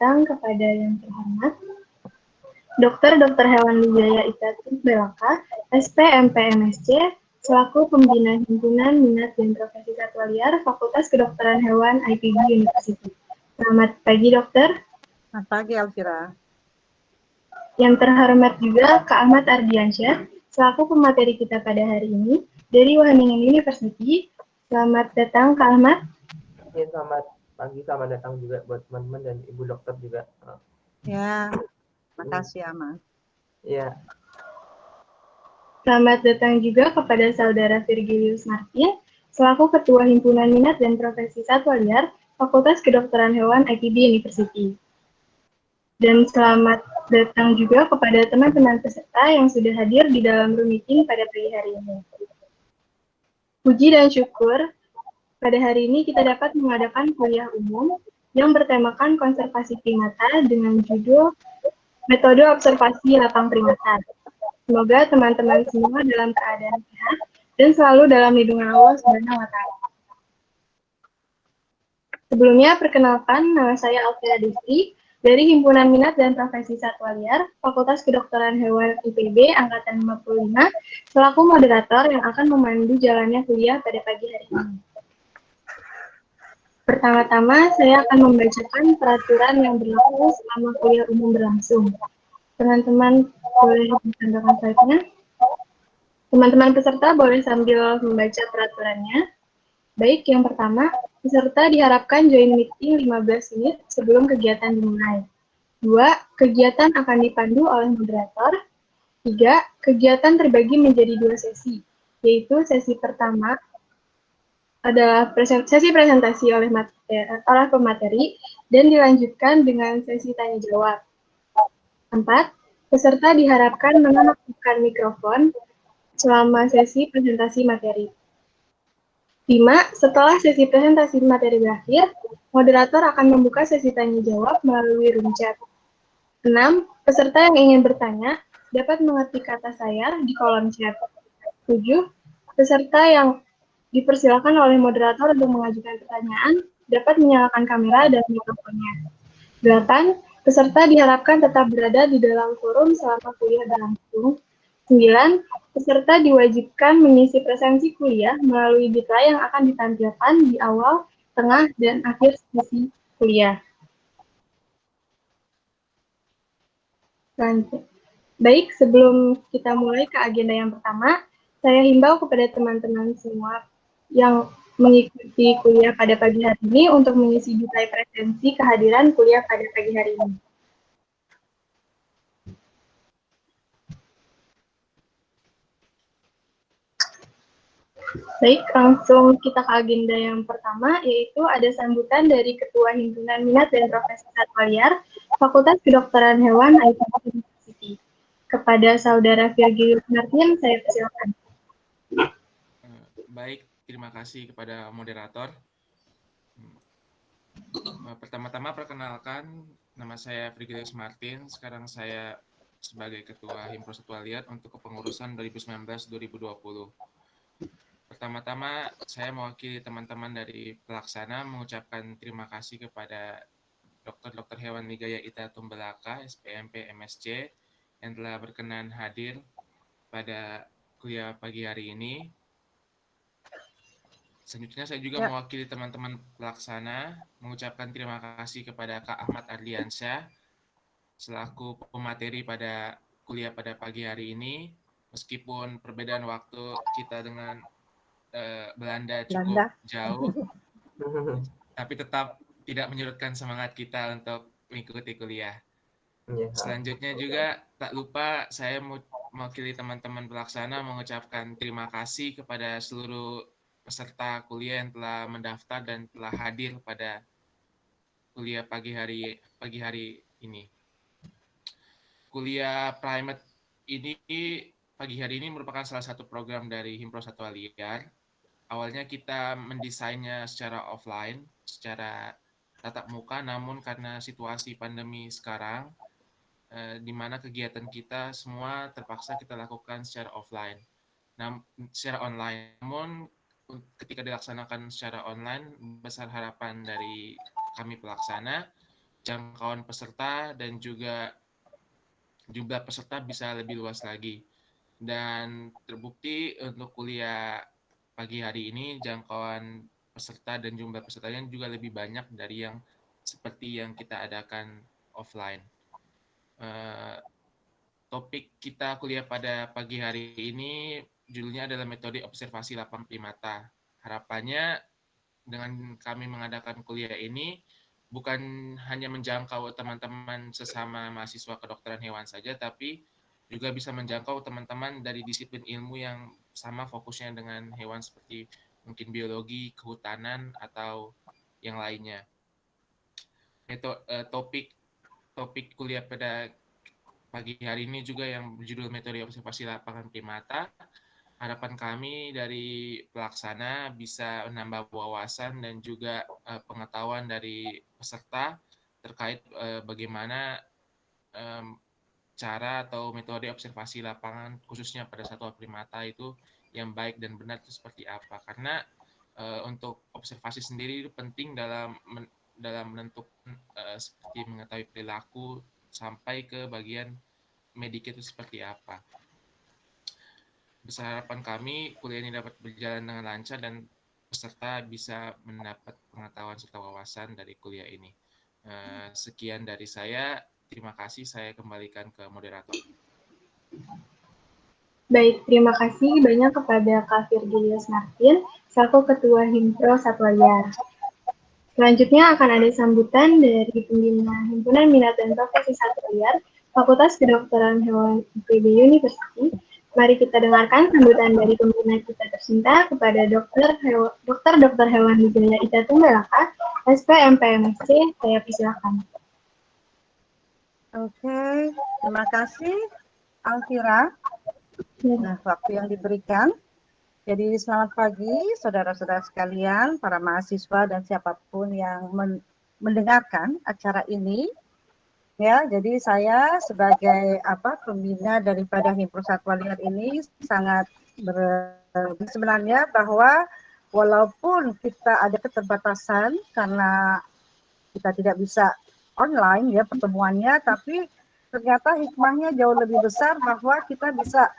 datang kepada yang terhormat Dr. Hewan Wijaya Ita Belaka, SP MPMSC, selaku Pembina Himpunan Minat dan Profesi Satwa Liar Fakultas Kedokteran Hewan IPB University. Selamat pagi, Dokter. Selamat pagi, Elvira. Yang terhormat juga Kak Ahmad Ardiansyah, selaku pemateri kita pada hari ini dari Wageningen University. Selamat datang, Kak Ahmad. Ya, selamat pagi, selamat datang juga buat teman-teman dan Ibu Dokter juga. Ya, makasih, Ahmad. Ya. Selamat datang juga kepada Saudara Virgilius Martin, selaku Ketua Himpunan Minat dan Profesi Satwa Liar Fakultas Kedokteran Hewan IPB University. Dan selamat datang juga kepada teman-teman peserta yang sudah hadir di dalam room meeting pada pagi hari ini. Puji dan syukur, pada hari ini kita dapat mengadakan kuliah umum yang bertemakan konservasi primata dengan judul Metode Observasi Lapang Primata. Semoga teman-teman semua dalam keadaan sehat dan selalu dalam lindungan Allah Subhanahu wa Ta'ala. Sebelumnya, perkenalkan, nama saya Alfira Desti dari Himpunan Minat dan Profesi Satwa Liar, Fakultas Kedokteran Hewan IPB Angkatan 55, selaku moderator yang akan memandu jalannya kuliah pada pagi hari ini. Pertama-tama, saya akan membacakan peraturan yang berlaku selama kuliah umum berlangsung. Teman-teman boleh ditandai slide-nya. Teman-teman peserta boleh sambil membaca peraturannya. Baik, yang pertama, peserta diharapkan join meeting 15 menit sebelum kegiatan dimulai. 2. Kegiatan akan dipandu oleh moderator. 3. Kegiatan terbagi menjadi 2 sesi, yaitu sesi pertama adalah sesi presentasi oleh pemateri dan dilanjutkan dengan sesi tanya jawab. 4. Peserta diharapkan menonaktifkan mikrofon selama sesi presentasi materi. 5. Setelah sesi presentasi materi berakhir, moderator akan membuka sesi tanya jawab melalui room chat. 6. Peserta yang ingin bertanya dapat mengetik kata saya di kolom chat. 7. Peserta yang dipersilakan oleh moderator untuk mengajukan pertanyaan dapat menyalakan kamera dan mikrofonnya. 8. Peserta diharapkan tetap berada di dalam forum selama kuliah berlangsung. 9. Peserta diwajibkan mengisi presensi kuliah melalui data yang akan ditampilkan di awal, tengah, dan akhir sesi kuliah. Lanjut. Baik, sebelum kita mulai ke agenda yang pertama, saya himbau kepada teman-teman semua yang mengikuti kuliah pada pagi hari ini untuk mengisi detail presensi kehadiran kuliah pada pagi hari ini. Baik, langsung kita ke agenda yang pertama, yaitu ada sambutan dari Ketua Himpunan Minat dan Profesi Satwa Liar Fakultas Kedokteran Hewan IPB University. Kepada Saudara Virgilius Martin, saya persilakan. Baik, terima kasih kepada moderator. Pertama-tama perkenalkan, nama saya Virgilius Martin. Sekarang saya sebagai Ketua Himpro Satwa Liar untuk kepengurusan 2019-2020. Pertama-tama, saya mewakili teman-teman dari pelaksana mengucapkan terima kasih kepada Dr. Hewan Wijaya Ita Belaka, SPMP MSc, yang telah berkenan hadir pada kuliah pagi hari ini. Selanjutnya, saya juga mewakili teman-teman pelaksana mengucapkan terima kasih kepada Kak Ahmad Ardiansyah selaku pemateri pada kuliah pada pagi hari ini. Meskipun perbedaan waktu kita dengan Belanda cukup jauh, tapi tetap tidak menyurutkan semangat kita untuk mengikuti kuliah. Selanjutnya juga tak lupa saya mewakili teman-teman pelaksana mengucapkan terima kasih kepada seluruh peserta kuliah yang telah mendaftar dan telah hadir pada kuliah pagi hari ini. Kuliah Primate ini pagi hari ini merupakan salah satu program dari Himpro Satwa Liar. Awalnya kita mendesainnya secara offline, secara tatap muka, namun karena situasi pandemi sekarang, di mana kegiatan kita semua terpaksa kita lakukan secara offline, secara online. Namun ketika dilaksanakan secara online, besar harapan dari kami pelaksana jangkauan peserta dan juga jumlah peserta bisa lebih luas lagi. Dan terbukti untuk kuliah pagi hari ini jangkauan peserta dan jumlah pesertanya juga lebih banyak dari yang seperti yang kita adakan offline. Topik kita kuliah pada pagi hari ini judulnya adalah metode observasi lapang primata. Harapannya dengan kami mengadakan kuliah ini bukan hanya menjangkau teman-teman sesama mahasiswa kedokteran hewan saja, tapi juga bisa menjangkau teman-teman dari disiplin ilmu yang sama fokusnya dengan hewan seperti mungkin biologi, kehutanan, atau yang lainnya. Topik kuliah pada pagi hari ini juga yang berjudul metode observasi lapangan primata. Harapan kami dari pelaksana bisa menambah wawasan dan juga pengetahuan dari peserta terkait bagaimana cara atau metode observasi lapangan khususnya pada satwa primata itu yang baik dan benar itu seperti apa. Karena untuk observasi sendiri itu penting dalam menentukan seperti mengetahui perilaku sampai ke bagian medik itu seperti apa. Besar harapan kami kuliah ini dapat berjalan dengan lancar dan peserta bisa mendapat pengetahuan serta wawasan dari kuliah ini. Sekian dari saya. Terima kasih. Saya kembalikan ke moderator. Baik, terima kasih banyak kepada Kak Virgilius Martin, selaku Ketua Himpro Satwa Liar. Selanjutnya akan ada sambutan dari Pembina Himpunan Minat dan Profesi Satwa Liar, Fakultas Kedokteran Hewan IPB University. Mari kita dengarkan sambutan dari pembina kita tercinta kepada Dokter Hewan Wijaya Ita Tunggalaka, SPMPMSC. Saya persilakan. Oke, terima kasih Alfira. Nah, waktu yang diberikan. Jadi selamat pagi saudara-saudara sekalian, para mahasiswa dan siapapun yang mendengarkan acara ini. Ya, jadi saya sebagai pembina daripada Himpro Satwa Liar ini sangat sebenarnya bahwa walaupun kita ada keterbatasan karena kita tidak bisa online ya pertemuannya, tapi ternyata hikmahnya jauh lebih besar bahwa kita bisa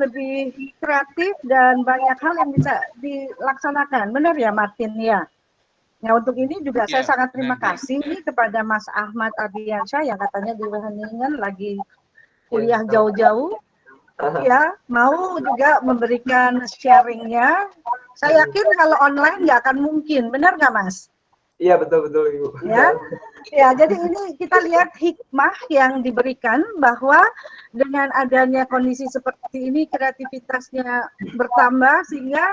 lebih kreatif dan banyak hal yang bisa dilaksanakan. Benar ya Martin ya? Nah, untuk ini juga saya sangat terima kasih nih kepada Mas Ahmad Ardiansyah yang katanya di Wageningen lagi kuliah jauh-jauh. Ya, mau juga memberikan sharingnya. Saya yakin kalau online nggak akan mungkin, benar nggak Mas? Iya, betul-betul Ibu. Ya, jadi ini kita lihat hikmah yang diberikan bahwa dengan adanya kondisi seperti ini kreativitasnya bertambah sehingga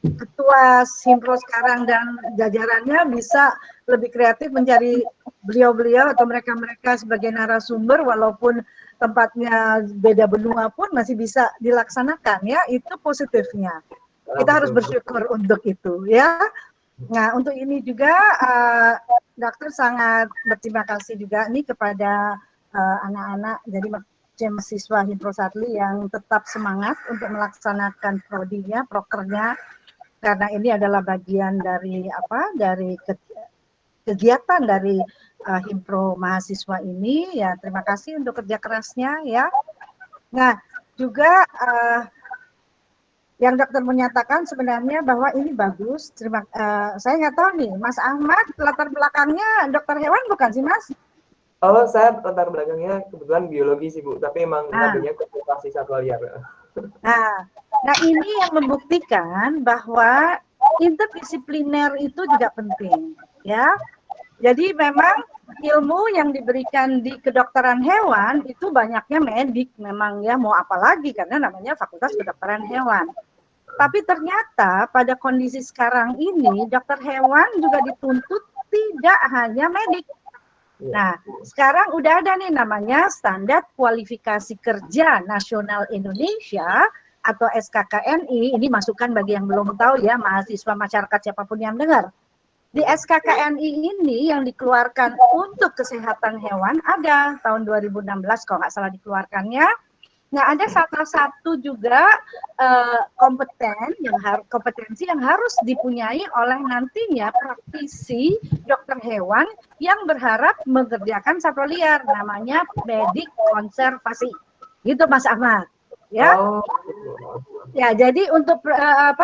Ketua Himpro sekarang dan jajarannya bisa lebih kreatif mencari beliau-beliau atau mereka-mereka sebagai narasumber walaupun tempatnya beda benua pun masih bisa dilaksanakan ya, itu positifnya. Kita harus bersyukur untuk itu ya. Nah, untuk ini juga dokter sangat berterima kasih juga nih kepada anak-anak jadi mahasiswa Himpro Satli yang tetap semangat untuk melaksanakan prodinya, prokernya, karena ini adalah bagian dari dari kegiatan dari Himpro mahasiswa ini ya. Terima kasih untuk kerja kerasnya ya. Nah, juga yang dokter menyatakan sebenarnya bahwa ini bagus. Saya nggak tahu nih, Mas Ahmad latar belakangnya dokter hewan bukan sih Mas? Oh, saya latar belakangnya kebetulan biologi sih Bu, tapi emang ngambilnya konservasi satwa liar. Nah ini yang membuktikan bahwa interdisipliner itu juga penting, ya. Jadi memang ilmu yang diberikan di kedokteran hewan itu banyaknya medik, memang ya mau apa lagi karena namanya Fakultas Kedokteran Hewan. Tapi ternyata pada kondisi sekarang ini dokter hewan juga dituntut tidak hanya medik. Nah, sekarang udah ada nih namanya Standar Kualifikasi Kerja Nasional Indonesia atau SKKNI. Ini masukan bagi yang belum tahu ya, mahasiswa, masyarakat, siapapun yang dengar. Di SKKNI ini yang dikeluarkan untuk kesehatan hewan ada tahun 2016 kalau nggak salah dikeluarkannya. Nah, ada salah satu juga kompetensi yang harus dipunyai oleh nantinya praktisi dokter hewan yang berharap mengerjakan satwa liar, namanya medik konservasi. Gitu Mas Ahmad. Ya. Oh. Ya, jadi untuk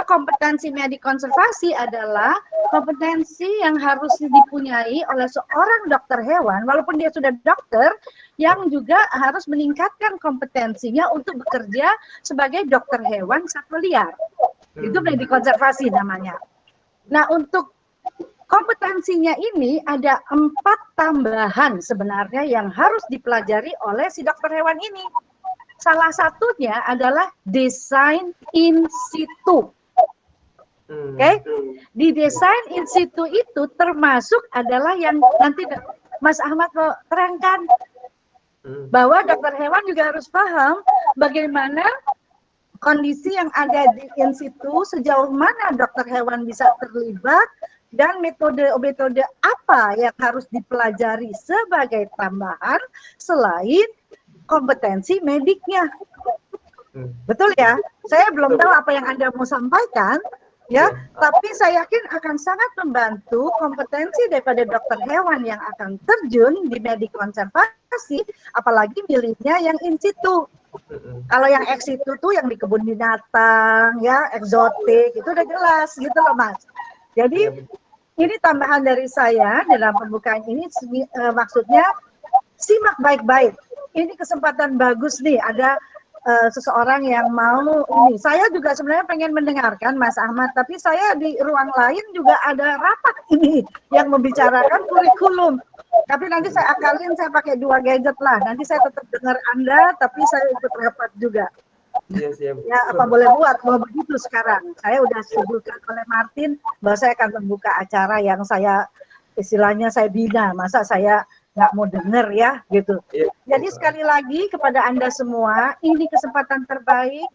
kompetensi medik konservasi adalah kompetensi yang harus dipunyai oleh seorang dokter hewan, walaupun dia sudah dokter, yang juga harus meningkatkan kompetensinya untuk bekerja sebagai dokter hewan satwa liar. Itu medik konservasi namanya. Nah, untuk kompetensinya ini ada 4 tambahan sebenarnya yang harus dipelajari oleh si dokter hewan ini. Salah satunya adalah desain in situ. Oke, di desain in situ itu termasuk adalah yang nanti Mas Ahmad mau terangkan, bahwa dokter hewan juga harus paham bagaimana kondisi yang ada di in situ, sejauh mana dokter hewan bisa terlibat, dan metode-metode apa yang harus dipelajari sebagai tambahan selain kompetensi mediknya. Betul ya? Saya belum tahu apa yang Anda mau sampaikan, ya, tapi saya yakin akan sangat membantu kompetensi daripada dokter hewan yang akan terjun di medik konservasi, apalagi milihnya yang in situ. Kalau yang ex situ tuh yang di kebun binatang, ya, eksotik, itu udah jelas gitu loh Mas. Jadi ini tambahan dari saya dalam pembukaan ini, maksudnya simak baik-baik. Ini kesempatan bagus nih, ada seseorang yang mau ini. Saya juga sebenarnya pengen mendengarkan Mas Ahmad, tapi saya di ruang lain juga ada rapat ini yang membicarakan kurikulum. Tapi nanti saya akalin, saya pakai 2 gadget lah. Nanti saya tetap dengar Anda, tapi saya ikut rapat juga. Iya, siap. Ya, apa boleh buat, mau begitu sekarang. Saya udah disebutkan oleh Martin bahwa saya akan membuka acara yang saya, istilahnya saya bina. Masa saya nggak mau denger ya, gitu. Jadi sekali lagi kepada Anda semua, ini kesempatan terbaik,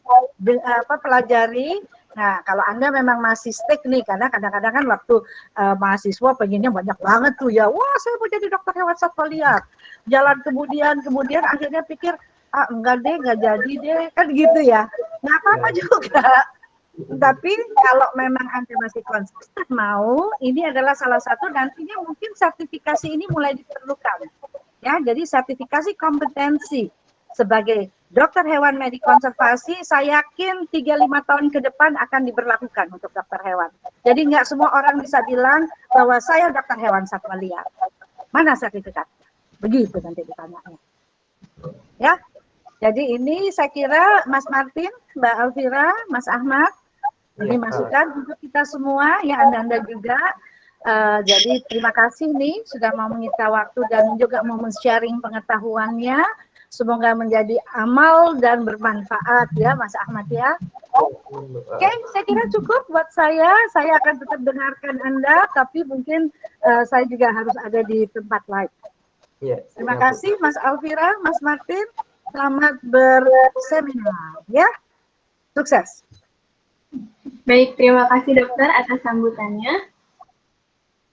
pelajari. Nah, kalau Anda memang masih stick nih, karena kadang-kadang kan waktu mahasiswa pengennya banyak banget tuh ya, wah saya mau jadi dokter hewan satwa liar. Jalan kemudian akhirnya pikir, enggak deh, enggak jadi deh, kan gitu ya. Nggak apa-apa juga. Tapi kalau memang Anda masih konsisten mau, ini adalah salah satu, nantinya mungkin sertifikasi ini mulai diperlukan. Ya, jadi sertifikasi kompetensi sebagai dokter hewan medik konservasi, saya yakin 3-5 tahun ke depan akan diberlakukan untuk dokter hewan. Jadi nggak semua orang bisa bilang bahwa saya dokter hewan satwa liar. Mana sertifikatnya? Begitu nanti ditanyanya. Ya, jadi ini saya kira Mas Martin, Mbak Alvira, Mas Ahmad, ini masukan untuk kita semua, ya Anda juga. Jadi terima kasih nih sudah mau menyita waktu dan juga mau men-sharing pengetahuannya. Semoga menjadi amal dan bermanfaat ya Mas Ahmad ya. Oke, saya kira cukup buat saya. Saya akan tetap dengarkan Anda, tapi mungkin saya juga harus ada di tempat lain. Terima kasih Mas Alvira, Mas Martin. Selamat berseminar ya. Sukses. Baik, terima kasih dokter atas sambutannya.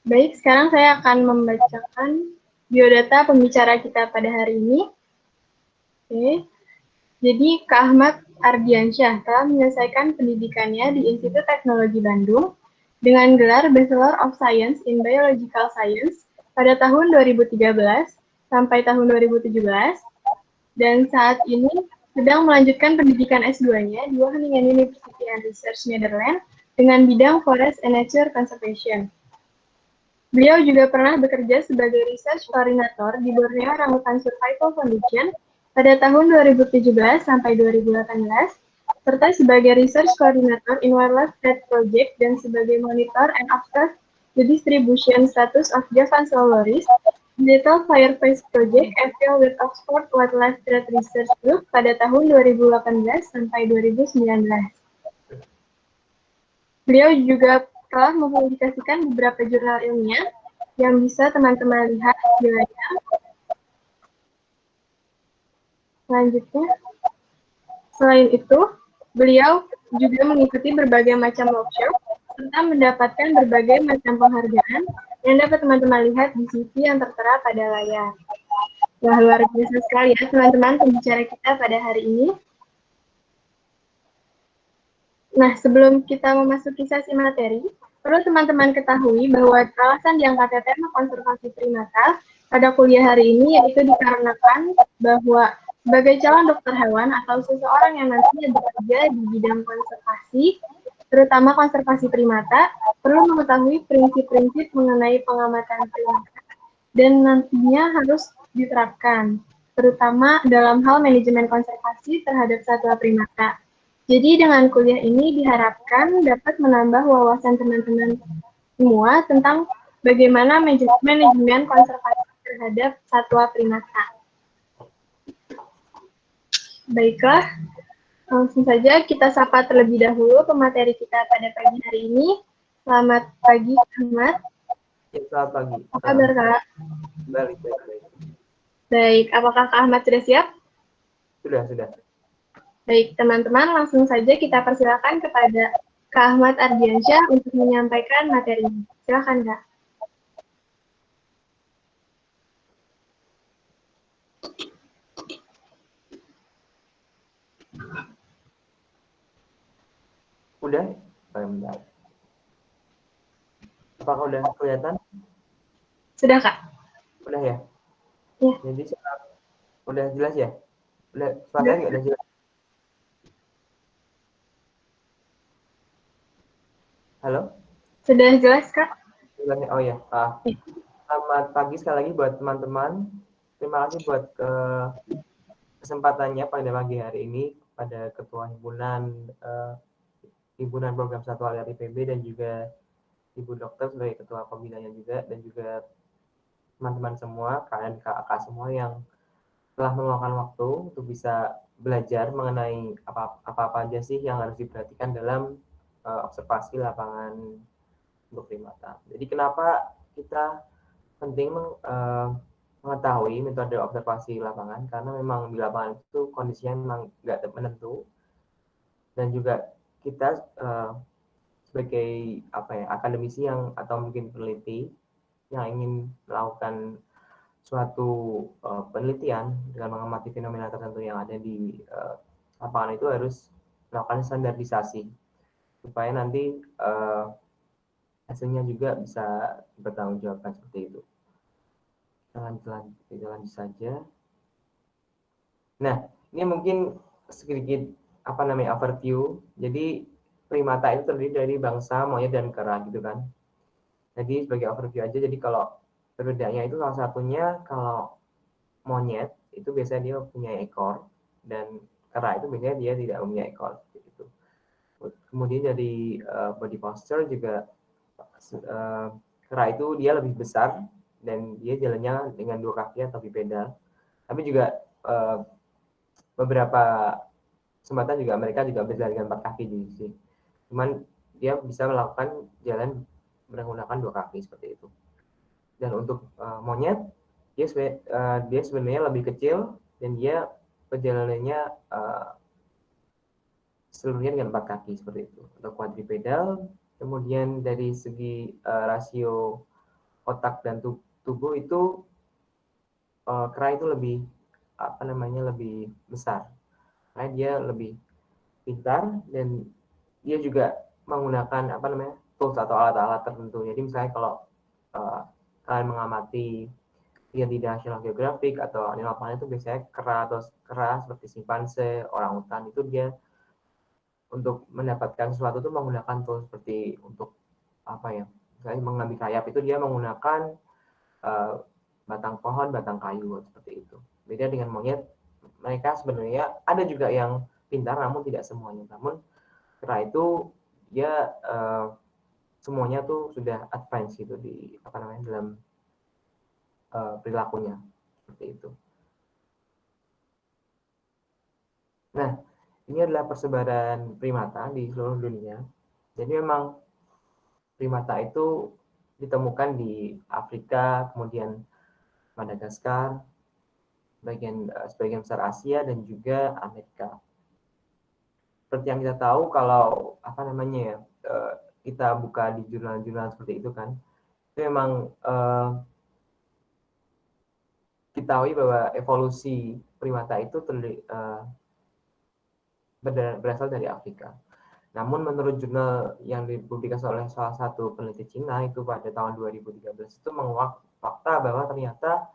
Baik, sekarang saya akan membacakan biodata pembicara kita pada hari ini. Oke. Jadi Kak Ahmad Ardiansyah telah menyelesaikan pendidikannya di Institut Teknologi Bandung dengan gelar Bachelor of Science in Biological Science pada tahun 2013 sampai tahun 2017, dan saat ini sedang melanjutkan pendidikan S2-nya di Wageningen University and Research Netherlands dengan bidang Forest and Nature Conservation. Beliau juga pernah bekerja sebagai Research Coordinator di Borneo Orangutan Survival Foundation pada tahun 2017 sampai 2018, serta sebagai Research Coordinator in Wildlife Threat Project dan sebagai Monitor and Observe the Distribution Status of Javan Slow Loris Little Fireface Project FPL with Oxford Wildlife Threat Research Group pada tahun 2018 sampai 2019. Beliau juga telah mempublikasikan beberapa jurnal ilmiah yang bisa teman-teman lihat di layar. Selanjutnya, selain itu, beliau juga mengikuti berbagai macam workshop serta mendapatkan berbagai macam penghargaan yang dapat teman-teman lihat di CV yang tertera pada layar. Wah, luar biasa sekali ya teman-teman pembicara kita pada hari ini. Nah, sebelum kita memasuki sesi materi, perlu teman-teman ketahui bahwa alasan diangkatnya tema konservasi primata pada kuliah hari ini yaitu dikarenakan bahwa sebagai calon dokter hewan atau seseorang yang nantinya bekerja di bidang konservasi, terutama konservasi primata, perlu mengetahui prinsip-prinsip mengenai pengamatan primata dan nantinya harus diterapkan, terutama dalam hal manajemen konservasi terhadap satwa primata. Jadi dengan kuliah ini diharapkan dapat menambah wawasan teman-teman semua tentang bagaimana manajemen konservasi terhadap satwa primata. Baiklah, langsung saja kita sapa terlebih dahulu pemateri kita pada pagi hari ini. Selamat pagi, Ahmad. Ya, selamat pagi. Apa kabar, Kak? Baik. Baik, apakah Kak Ahmad sudah siap? Sudah. Baik, teman-teman, langsung saja kita persilakan kepada Kak Ahmad Ardiansyah untuk menyampaikan materinya. Silakan, Kak. Udah? Bentar. Apakah udah kelihatan? Sudah, Kak? Udah ya? Ya. Jadi udah jelas ya? Suaranya nggak udah jelas? Halo? Sudah jelas, Kak? Oh ya. Selamat pagi sekali lagi buat teman-teman. Terima kasih buat kesempatannya pada pagi hari ini pada Ketua Himpunan Program Satwa Liar IPB dan juga Ibu Dokter sebagai Ketua Pembinanya juga, dan juga teman-teman semua, kalian kakak semua yang telah meluangkan waktu untuk bisa belajar mengenai apa-apa aja sih yang harus diperhatikan dalam observasi lapangan untuk primata. Jadi kenapa kita penting mengetahui metode observasi lapangan, karena memang di lapangan itu kondisinya memang nggak menentu, dan juga kita sebagai akademisi yang atau mungkin peneliti yang ingin melakukan suatu penelitian dengan mengamati fenomena tertentu yang ada di lapangan, itu harus melakukan standarisasi supaya nanti hasilnya juga bisa bertanggungjawabkan seperti itu. Kita lanjut saja. Nah, ini mungkin sedikit overview. Jadi primata itu terdiri dari bangsa monyet dan kera gitu kan. Jadi sebagai overview aja, jadi kalau perbedaannya itu salah satunya, kalau monyet itu biasanya dia punya ekor, dan kera itu biasanya dia tidak punya ekor gitu. Kemudian dari body posture juga, kera itu dia lebih besar dan dia jalannya dengan 2 kaki atau bipedal. Tapi juga beberapa kesempatan juga mereka juga berjalan dengan 4 kaki juga sih. Cuman dia bisa melakukan jalan menggunakan 2 kaki seperti itu. Dan untuk monyet, dia sebenarnya lebih kecil dan dia perjalanannya seluruhnya dengan 4 kaki seperti itu, atau quadrupedal. Kemudian dari segi rasio otak dan tubuh itu kera itu lebih lebih besar, karena dia lebih pintar dan dia juga menggunakan tools atau alat-alat tertentu. Jadi misalnya kalau kalian mengamati lihat di National Geographic atau Animal Planet, itu biasanya kera seperti simpanse, orangutan, itu dia untuk mendapatkan sesuatu itu menggunakan tools seperti untuk misalnya mengambil sayap, itu dia menggunakan batang pohon, batang kayu seperti itu. Beda dengan monyet, mereka sebenarnya ada juga yang pintar namun tidak semuanya. Namun kera itu dia semuanya tuh sudah advance gitu di dalam perilakunya seperti itu. Nah, ini adalah persebaran primata di seluruh dunia. Jadi memang primata itu ditemukan di Afrika, kemudian Madagaskar, sebagian besar Asia, dan juga Amerika. Seperti yang kita tahu, kalau kita buka di jurnal-jurnal seperti itu kan, itu memang diketahui bahwa evolusi primata itu berasal dari Afrika. Namun menurut jurnal yang dipublikasi oleh salah satu peneliti Cina itu pada tahun 2013 itu menguak fakta bahwa ternyata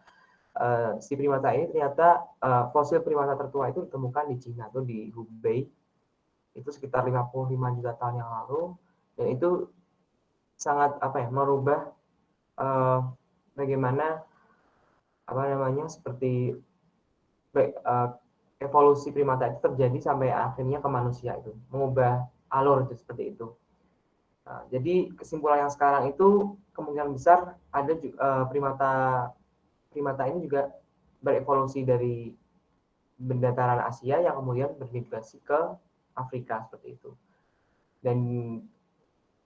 si primata ini ternyata fosil primata tertua itu ditemukan di Cina, itu di Hubei, itu sekitar 55 juta tahun yang lalu, dan itu sangat merubah bagaimana seperti evolusi primata itu terjadi sampai akhirnya ke manusia, itu mengubah alur itu seperti itu. Nah, jadi kesimpulan yang sekarang itu kemungkinan besar ada primata ini juga berevolusi dari dataran Asia yang kemudian bermigrasi ke Afrika seperti itu. Dan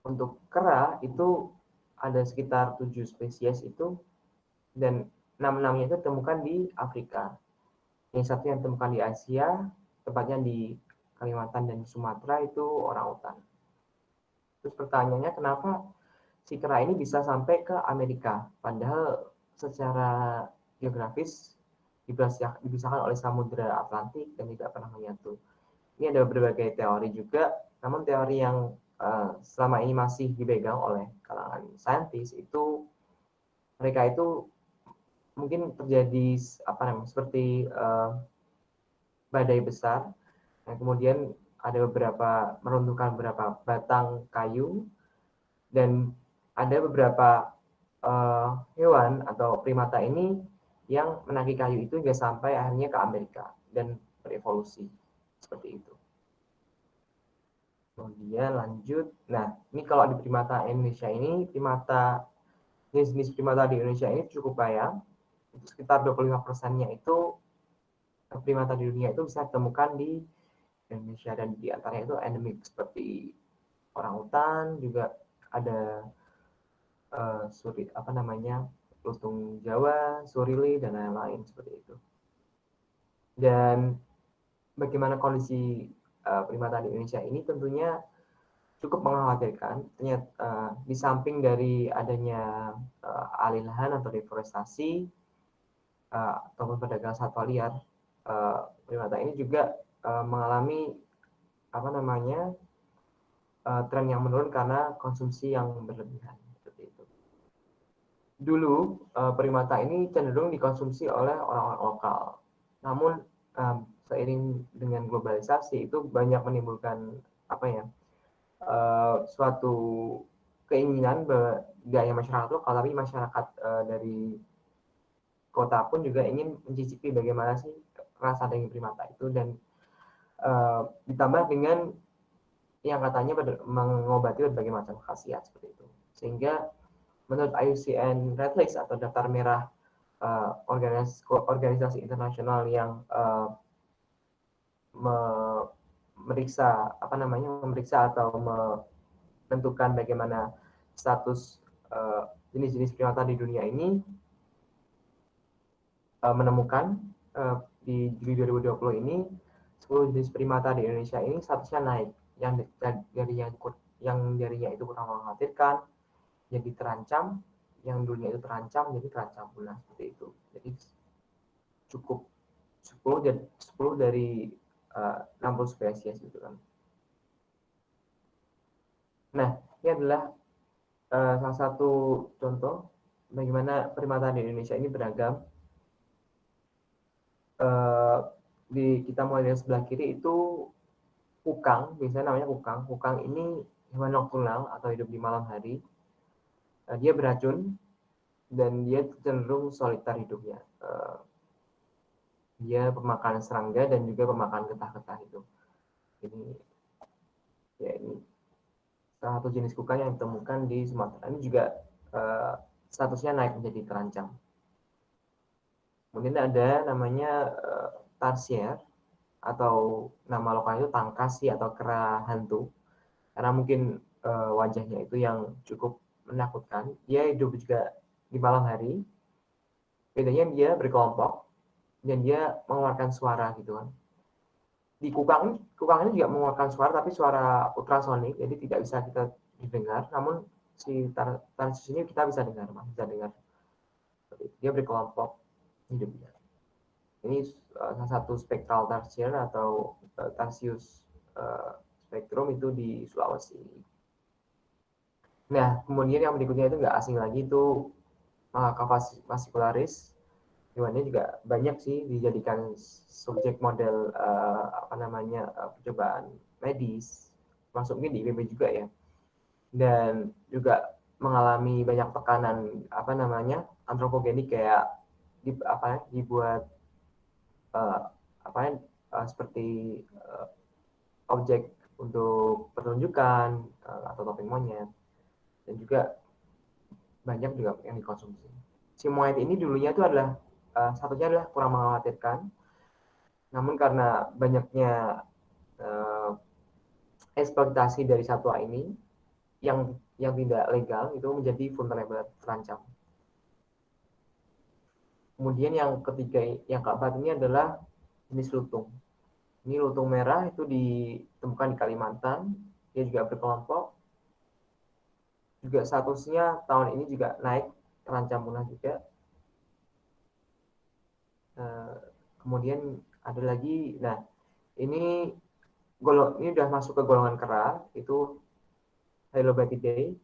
untuk kera itu ada sekitar 7 spesies itu, dan 6-6-nya itu ditemukan di Afrika. Yang satu yang ditemukan di Asia, tepatnya di Kalimantan dan Sumatera, itu orangutan. Terus pertanyaannya, kenapa si kera ini bisa sampai ke Amerika? Padahal secara geografis dipisahkan oleh Samudra Atlantik dan tidak pernah menyatu. Ini ada berbagai teori juga, namun teori yang selama ini masih dipegang oleh kalangan saintis itu, mereka itu mungkin terjadi seperti badai besar, dan kemudian ada meruntuhkan beberapa batang kayu, dan ada beberapa hewan atau primata ini yang menagih kayu itu hingga sampai akhirnya ke Amerika dan berevolusi seperti itu. Kemudian lanjut, nah ini kalau di primata Indonesia ini, jenis primata di Indonesia ini cukup banyak, itu sekitar 25%-nya itu primata di dunia itu bisa ditemukan di Indonesia, dan di antaranya itu endemik seperti orangutan, juga ada lutung Jawa, surili, dan lain-lain seperti itu. Dan bagaimana kondisi primata di Indonesia ini tentunya cukup mengkhawatirkan. Ternyata di samping dari adanya alih lahan atau deforestasi ataupun perdagangan satwa liar, primata ini juga mengalami tren yang menurun karena konsumsi yang berlebihan. Dulu primata ini cenderung dikonsumsi oleh orang-orang lokal. Namun seiring dengan globalisasi itu banyak menimbulkan suatu keinginan gaya masyarakat lokal, tapi masyarakat dari kota pun juga ingin mencicipi bagaimana sih rasa daging primata itu, dan ditambah dengan yang katanya mengobati berbagai macam khasiat seperti itu. Sehingga menurut IUCN Red List atau daftar merah organisasi internasional yang memeriksa atau menentukan bagaimana status jenis-jenis primata di dunia ini, menemukan di Juli 2020 ini 10 jenis primata di Indonesia ini statusnya naik, yang darinya itu kurang mengkhawatirkan jadi terancam, yang dunia itu terancam jadi terancam punah seperti itu. Jadi cukup 10 dari 60 spesies gitu kan. Nah, ini adalah salah satu contoh bagaimana primata di Indonesia ini beragam. Kita mulai dari sebelah kiri itu kukang, biasanya namanya kukang. Kukang ini hewan nokturnal atau hidup di malam hari. Dia beracun dan dia cenderung soliter hidupnya. Dia pemakan serangga dan juga pemakan getah-getah itu. Ini salah satu jenis kukang yang ditemukan di Sumatera. Ini juga statusnya naik menjadi terancam. Kemudian ada namanya tarsier, atau nama lokal itu tangkasi atau kera hantu, karena mungkin wajahnya itu yang cukup menakutkan. Dia hidup juga di malam hari. Bedanya dia berkelompok dan dia mengeluarkan suara gitu kan. Di kukang ini juga mengeluarkan suara, tapi suara ultrasonik, jadi tidak bisa kita didengar. Namun si tarsius ini kita bisa dengar. Dia berkelompok hidupnya. Ini salah satu spectral tarsier atau tarsius spektrum itu di Sulawesi. Nah, kemudian yang berikutnya itu nggak asing lagi, itu Macacus fascicularis. Hewannya juga banyak sih dijadikan subjek model percobaan medis, masuk mungkin di IPB juga ya, dan juga mengalami banyak tekanan antropogenik, kayak dibuat seperti objek untuk pertunjukan atau topeng monyet, dan juga banyak juga yang dikonsumsi. Si monyet ini dulunya itu adalah satunya adalah kurang mengkhawatirkan, namun karena banyaknya eksploitasi dari satwa ini yang tidak legal, itu menjadi vulnerable, terancam. Kemudian yang ketiga, yang keempat ini adalah jenis lutung. Ini lutung merah, itu ditemukan di Kalimantan, dia juga berkelompok. Juga statusnya tahun ini juga naik, terancam punah juga. Kemudian ada lagi, nah ini udah masuk ke golongan kera, itu Hylobatidae,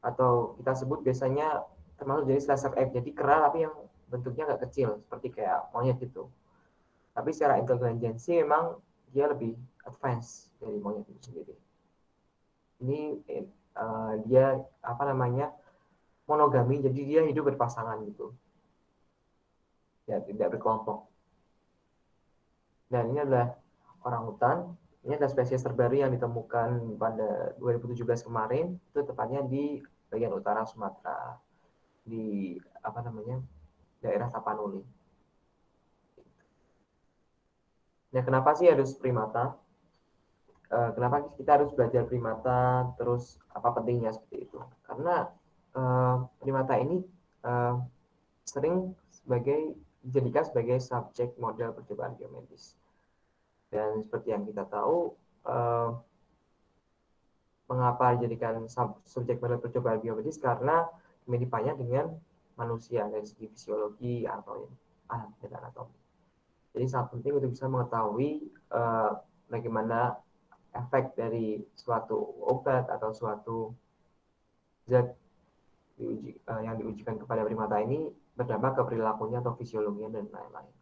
atau kita sebut biasanya termasuk jenis laser egg, jadi kera tapi yang bentuknya agak kecil, seperti kayak monyet gitu. Tapi secara intelijensi memang dia lebih advance dari monyet itu sendiri. Ini dia monogami, jadi dia hidup berpasangan gitu, ya tidak berkelompok. Dan ini adalah orangutan. Ini adalah spesies terbaru yang ditemukan pada 2017 kemarin, itu tepatnya di bagian utara Sumatera, di daerah Tapanuli. Nah, kenapa sih harus primata? Kenapa kita harus belajar primata? Terus apa pentingnya seperti itu? Karena primata ini sering dijadikan sebagai subjek model percobaan biomedis. Dan seperti yang kita tahu, mengapa dijadikan subjek model percobaan biomedis? Karena miripnya dengan manusia dari segi fisiologi atau anatomi. Jadi sangat penting untuk bisa mengetahui bagaimana efek dari suatu obat atau suatu zat yang diujikan kepada primata ini berdampak ke perilakunya atau fisiologinya dan lain-lain.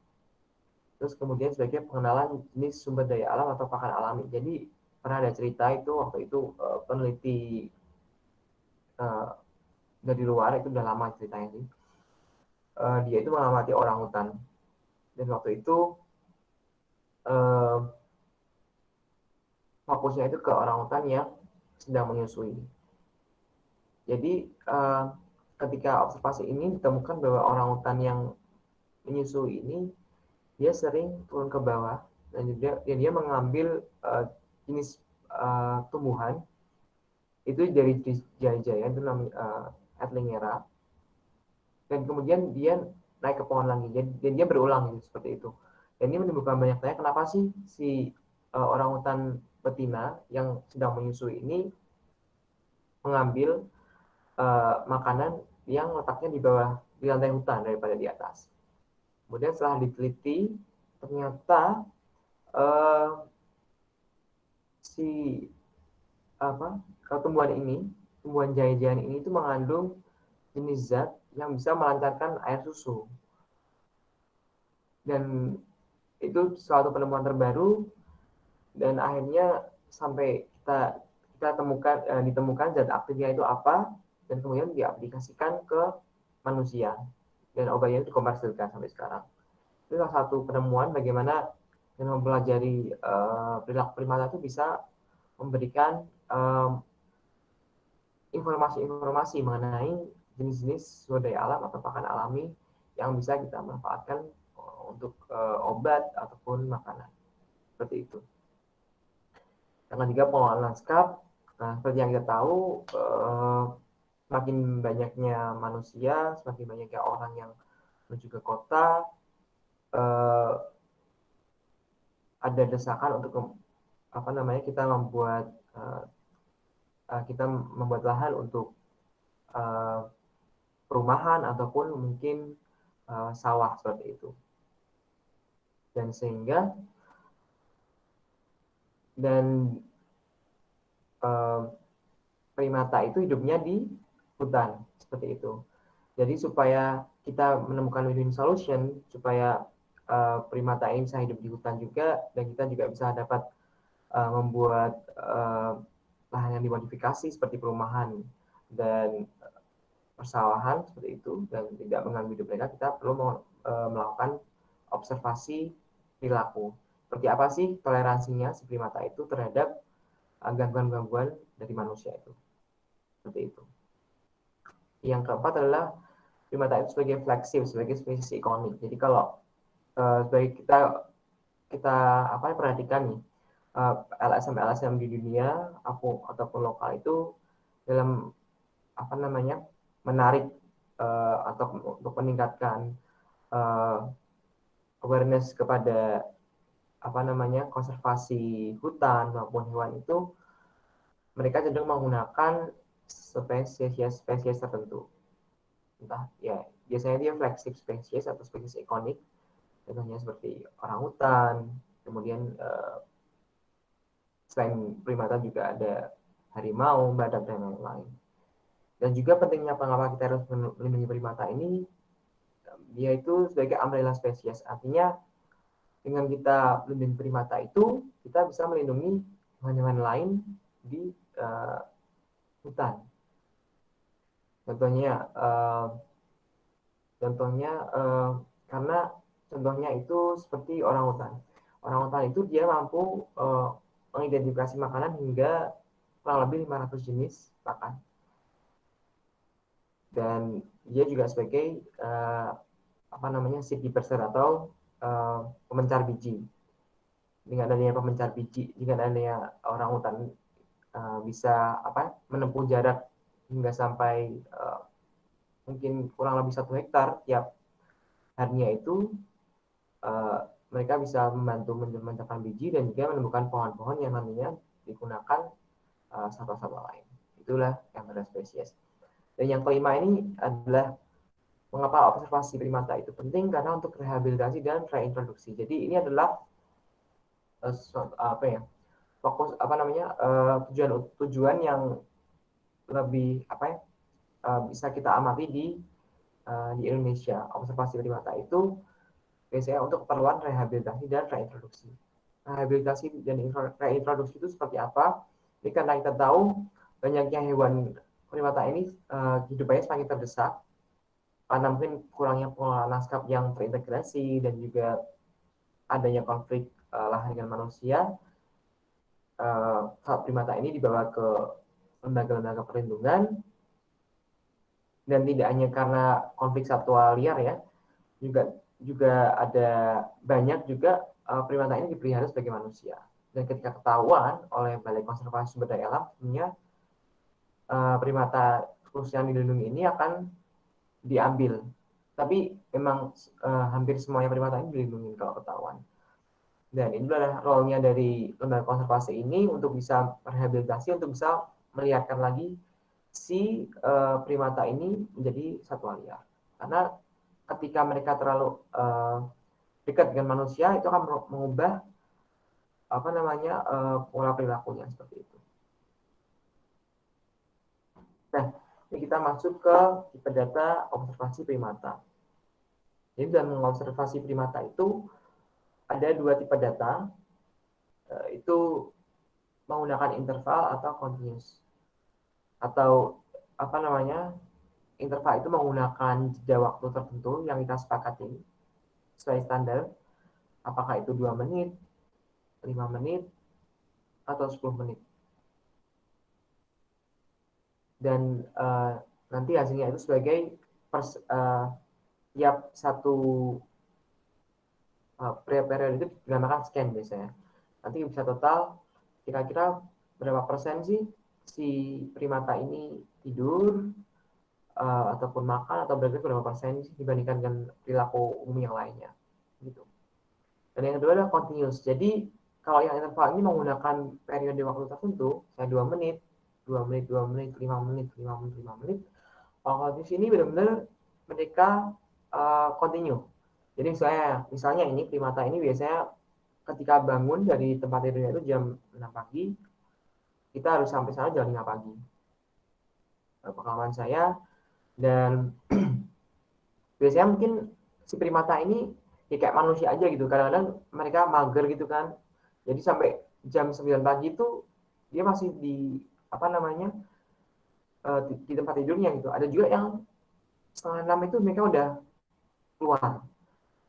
Terus kemudian sebagai pengenalan jenis sumber daya alam atau pakan alami. Jadi pernah ada cerita itu waktu itu peneliti dari luar, itu udah lama ceritanya sih. Dia itu mengamati orangutan, dan waktu itu fokusnya itu ke orangutan yang sedang menyusui. Jadi ketika observasi ini ditemukan bahwa orangutan yang menyusui ini dia sering turun ke bawah, dan dia mengambil jenis tumbuhan itu dari jaya-jaya, itu namanya Adlingera, dan kemudian dia naik ke pohon lagi, dan dia berulang gitu, seperti itu. Dan ini menimbulkan banyak tanya, kenapa sih si orangutan betina yang sedang menyusui ini mengambil makanan yang letaknya di bawah, di lantai hutan daripada di atas. Kemudian setelah diteliti, ternyata tumbuhan jaya-jayan ini itu mengandung jenis zat yang bisa melancarkan air susu. Dan itu suatu penemuan terbaru, dan akhirnya sampai kita ditemukan zat aktifnya itu apa, dan kemudian diaplikasikan ke manusia, dan obatnya itu dikomersilkan sampai sekarang. Itu salah satu penemuan bagaimana dengan mempelajari perilaku primata itu bisa memberikan informasi-informasi mengenai jenis-jenis sumber daya alam atau pakan alami yang bisa kita manfaatkan untuk obat ataupun makanan. Seperti itu. Yang ketiga, pengelolaan lanskap. Nah, seperti yang kita tahu, semakin banyaknya manusia, semakin banyaknya orang yang menuju ke kota, ada desakan untuk kita membuat lahan untuk perumahan ataupun mungkin sawah, seperti itu. Dan primata itu hidupnya di hutan, seperti itu. Jadi supaya kita menemukan win-win solution, supaya primata ini bisa hidup di hutan juga, dan kita juga bisa dapat membuat lahan yang dimodifikasi seperti perumahan dan persawahan seperti itu, dan tidak mengganggu hidup mereka, kita perlu melakukan observasi perilaku. Seperti apa sih toleransinya si primata itu terhadap gangguan-gangguan dari manusia itu. Seperti itu. Yang keempat adalah primata itu sebagai flagship, sebagai spesies ikonik. Jadi kalau sebagai kita perhatikan nih, LSM di dunia ataupun lokal itu dalam menarik atau untuk meningkatkan awareness kepada konservasi hutan maupun hewan itu, mereka cenderung menggunakan spesies tertentu. Entah ya, biasanya dia flagship spesies atau spesies ikonik. Contohnya seperti orangutan, kemudian selain primata juga ada harimau, badak, dan lain-lain. Dan juga pentingnya mengapa kita harus melindungi primata ini, dia itu sebagai umbrella spesies. Artinya dengan kita melindungi primata itu, kita bisa melindungi hewan-hewan lain di hutan. Contohnya karena contohnya itu seperti orangutan. Orangutan itu dia mampu mengidentifikasi makanan hingga kurang lebih 500 jenis pakan. Dan dia juga sebagai seed disperser atau pemencar biji. Dengan adanya pemencar biji, dengan adanya orangutan bisa menempuh jarak hingga sampai mungkin kurang lebih 1 hektar tiap harinya itu, mereka bisa membantu menciptakan biji dan juga menemukan pohon-pohon yang nantinya digunakan satwa-satwa lain. Itulah yang ada spesies. Dan yang kelima ini adalah mengapa observasi primata itu penting, karena untuk rehabilitasi dan reintroduksi. Jadi ini adalah fokus tujuan yang lebih bisa kita amati di Indonesia. Observasi primata itu biasanya untuk keperluan rehabilitasi dan reintroduksi. Rehabilitasi dan reintroduksi itu seperti apa? Ini karena kita tahu banyaknya hewan primata ini hidupannya semakin terdesak karena mungkin kurangnya pengelolaan lanskap yang terintegrasi dan juga adanya konflik lahan dengan manusia. Primata ini dibawa ke lembaga-lembaga perlindungan, dan tidak hanya karena konflik satwa liar ya, juga ada banyak juga primata ini dipelihara sebagai manusia. Dan ketika ketahuan oleh Balai Konservasi Sumber Daya Alam, sebenarnya primata khusus yang dilindungi ini akan diambil. Tapi memang hampir semuanya primata ini dilindungi kalau ketahuan. Dan ini adalah role-nya dari lembaga konservasi ini untuk bisa merehabilitasi, untuk bisa melihatkan lagi si primata ini menjadi satwa liar. Karena ketika mereka terlalu dekat dengan manusia, itu akan mengubah pola perilakunya seperti itu. Nah, ini kita masuk ke tipe data observasi primata. Jadi dalam mengobservasi primata itu ada 2 tipe data, itu menggunakan interval atau continuous. Atau interval itu menggunakan jeda waktu tertentu yang kita sepakati sesuai standar, apakah itu 2 menit, 5 menit, atau 10 menit. Dan nanti hasilnya itu sebagai tiap satu periode itu dinamakan scan biasanya. Nanti bisa total kira-kira berapa persen sih si primata ini tidur ataupun makan, atau berapa persen sih dibandingkan dengan perilaku umum yang lainnya gitu. Dan yang kedua adalah continuous. Jadi kalau yang interval ini menggunakan periode waktu tertentu, saya 2 menit, 2 menit, 2 menit, 5 menit, 5 menit, 5 menit. Kalau di sini benar-benar mereka continue. Jadi misalnya ini primata ini biasanya ketika bangun dari tempat tidurnya itu jam 6 pagi, kita harus sampai sana jam 5 pagi. Pengalaman saya. Dan biasanya mungkin si primata ini ya kayak manusia aja gitu, kadang-kadang mereka mager gitu kan, jadi sampai jam 9 pagi itu dia masih di apa namanya di tempat tidurnya gitu. Ada juga yang setengah 6 itu mereka udah keluar.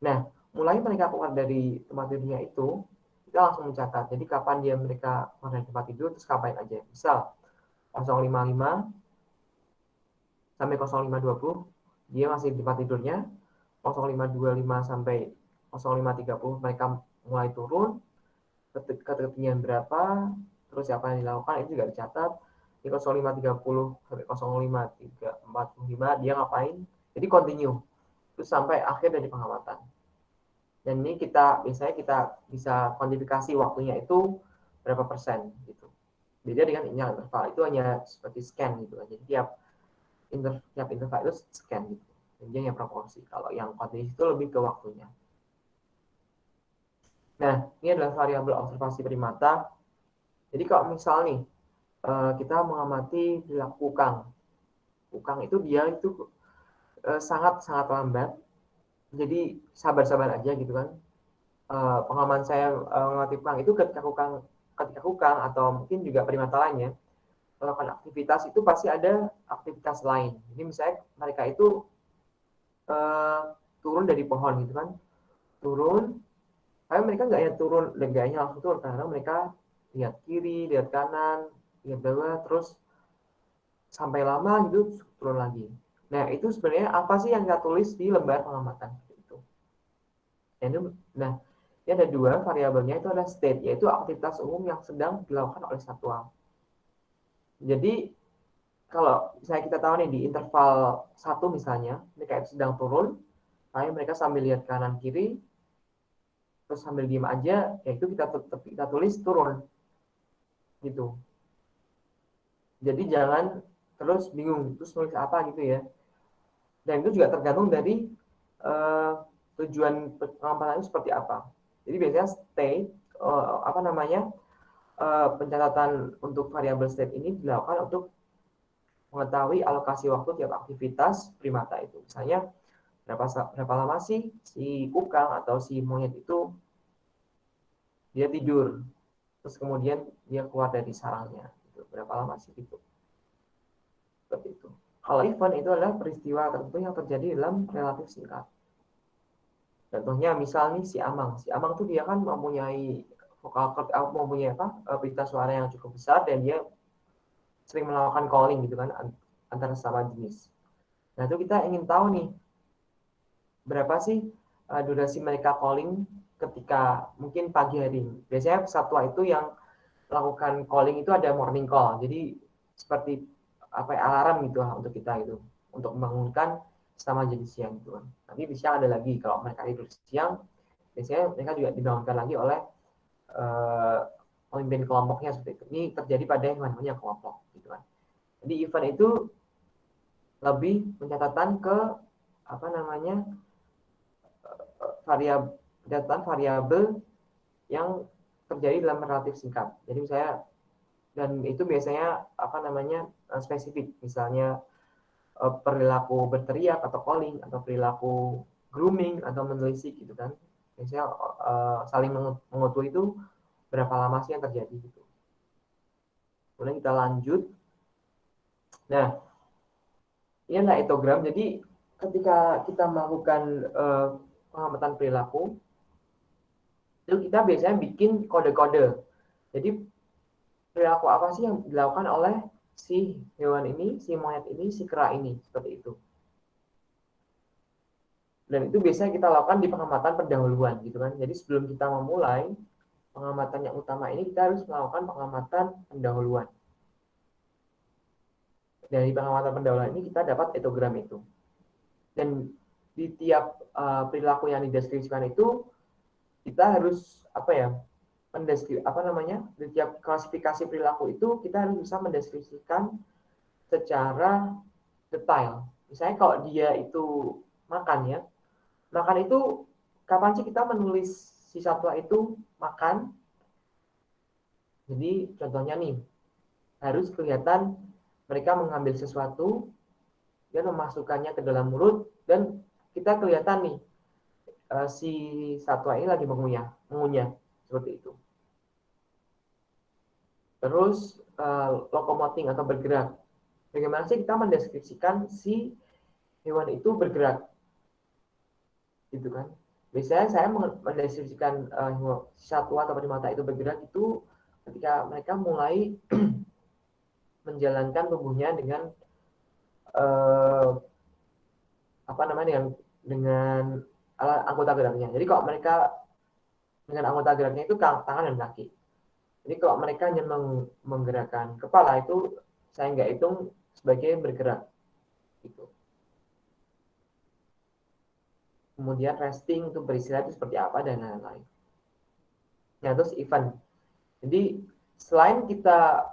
Nah, mulai mereka keluar dari tempat tidurnya itu, kita langsung mencatat. Jadi kapan mereka keluar dari tempat tidur, terus ngapain aja. Misal 055 sampai 0520 dia masih di tempat tidurnya, 0525 sampai 0530 mereka mulai turun, ketinggian berapa, terus apa yang dilakukan itu juga dicatat. Di 0530 sampai 0545 dia ngapain, jadi continue terus sampai akhir dari pengamatan. Dan ini biasanya kita bisa kuantifikasi waktunya itu berapa persen gitu. Beda dengan interval, itu hanya seperti scan gitu. Jadi tiap interval itu scan gitu. Jadi hanya proporsi. Kalau yang continuous itu lebih ke waktunya. Nah, ini adalah variabel observasi primata. Jadi kalau misal nih kita mengamati perilaku kukang. Kukang itu dia itu sangat-sangat lambat. Jadi sabar-sabar aja gitu kan. Pengalaman saya mengamati kukang itu ketika kukang atau mungkin juga primata lainnya melakukan aktivitas itu pasti ada aktivitas lain. Jadi misalnya mereka itu turun dari pohon gitu kan, turun, tapi mereka nggak hanya langsung turun, karena mereka lihat kiri, lihat kanan, lihat bawah, terus sampai lama gitu turun lagi. Nah itu sebenarnya apa sih yang kita tulis di lembar pengamatan itu? Nah ini ada dua variabelnya, itu ada state, yaitu aktivitas umum yang sedang dilakukan oleh satwa. Jadi kalau misalnya kita tahu nih di interval 1 misalnya, mereka itu sedang turun, tapi mereka sambil lihat kanan kiri, terus sambil diem aja, ya itu kita tulis turun gitu. Jadi jangan terus bingung terus nulis apa gitu ya. Dan itu juga tergantung dari tujuan pengamatan itu seperti apa. Jadi biasanya state pencatatan untuk variabel state ini dilakukan untuk mengetahui alokasi waktu tiap aktivitas primata itu. Misalnya berapa lama sih si kukang atau si monyet itu dia tidur, terus kemudian dia keluar dari sarangnya, gitu. Berapa lama sih gitu. Seperti itu. Kalau event itu adalah peristiwa tertentu yang terjadi dalam relatif singkat. Contohnya misal nih si amang tuh dia kan mempunyai pita suara yang cukup besar, dan dia sering melakukan calling gitu kan antara sama jenis. Nah itu kita ingin tahu nih berapa sih durasi mereka calling ketika mungkin pagi hari. Biasanya satwa itu yang melakukan calling itu ada morning call. Jadi seperti alarm gitu lah untuk kita gitu, untuk membangunkan sama jenis siang gitu kan. Nanti di siang ada lagi, kalau mereka tidur siang, biasanya mereka juga dibangunkan lagi oleh pemimpin kelompoknya seperti itu. Ini terjadi pada hewan-hewan yang kelompok gitu kan. Jadi event itu lebih pencatatan ke variabel yang terjadi dalam relatif singkat. Jadi misalnya, dan itu biasanya spesifik, misalnya perilaku berteriak atau calling, atau perilaku grooming atau menelisik gitu kan. Biasanya saling mengutuk itu berapa lama sih yang terjadi gitu. Kemudian kita lanjut. Nah, ini adalah etogram. Jadi ketika kita melakukan pengamatan perilaku, itu kita biasanya bikin kode-kode. Jadi perilaku apa sih yang dilakukan oleh si hewan ini, si monyet ini, si kera ini, seperti itu. Dan itu biasanya kita lakukan di pengamatan pendahuluan gitu kan. Jadi sebelum kita memulai pengamatan yang utama ini, kita harus melakukan pengamatan pendahuluan. Dari pengamatan pendahuluan ini kita dapat etogram itu. Dan di tiap perilaku yang dideskripsikan itu, kita harus di tiap klasifikasi perilaku itu kita harus bisa mendeskripsikan secara detail. Misalnya kalau dia itu makan itu kapan sih kita menulis si satwa itu makan. Jadi contohnya nih, harus kelihatan mereka mengambil sesuatu dan memasukkannya ke dalam mulut, dan kita kelihatan nih si satwa ini lagi mengunyah seperti itu. Terus locomoting atau bergerak. Bagaimana sih kita mendeskripsikan si hewan itu bergerak, gitu kan? Biasanya saya mendeskripsikan satwa atau primata itu bergerak itu ketika mereka mulai menjalankan tubuhnya dengan dengan anggota geraknya. Jadi kalau mereka dengan anggota geraknya itu tangan dan kaki. Jadi kalau mereka hanya menggerakkan kepala itu saya nggak hitung sebagai bergerak. Gitu. Kemudian resting itu beristirahat itu seperti apa dan lain-lain. Nah, terus event. Jadi selain kita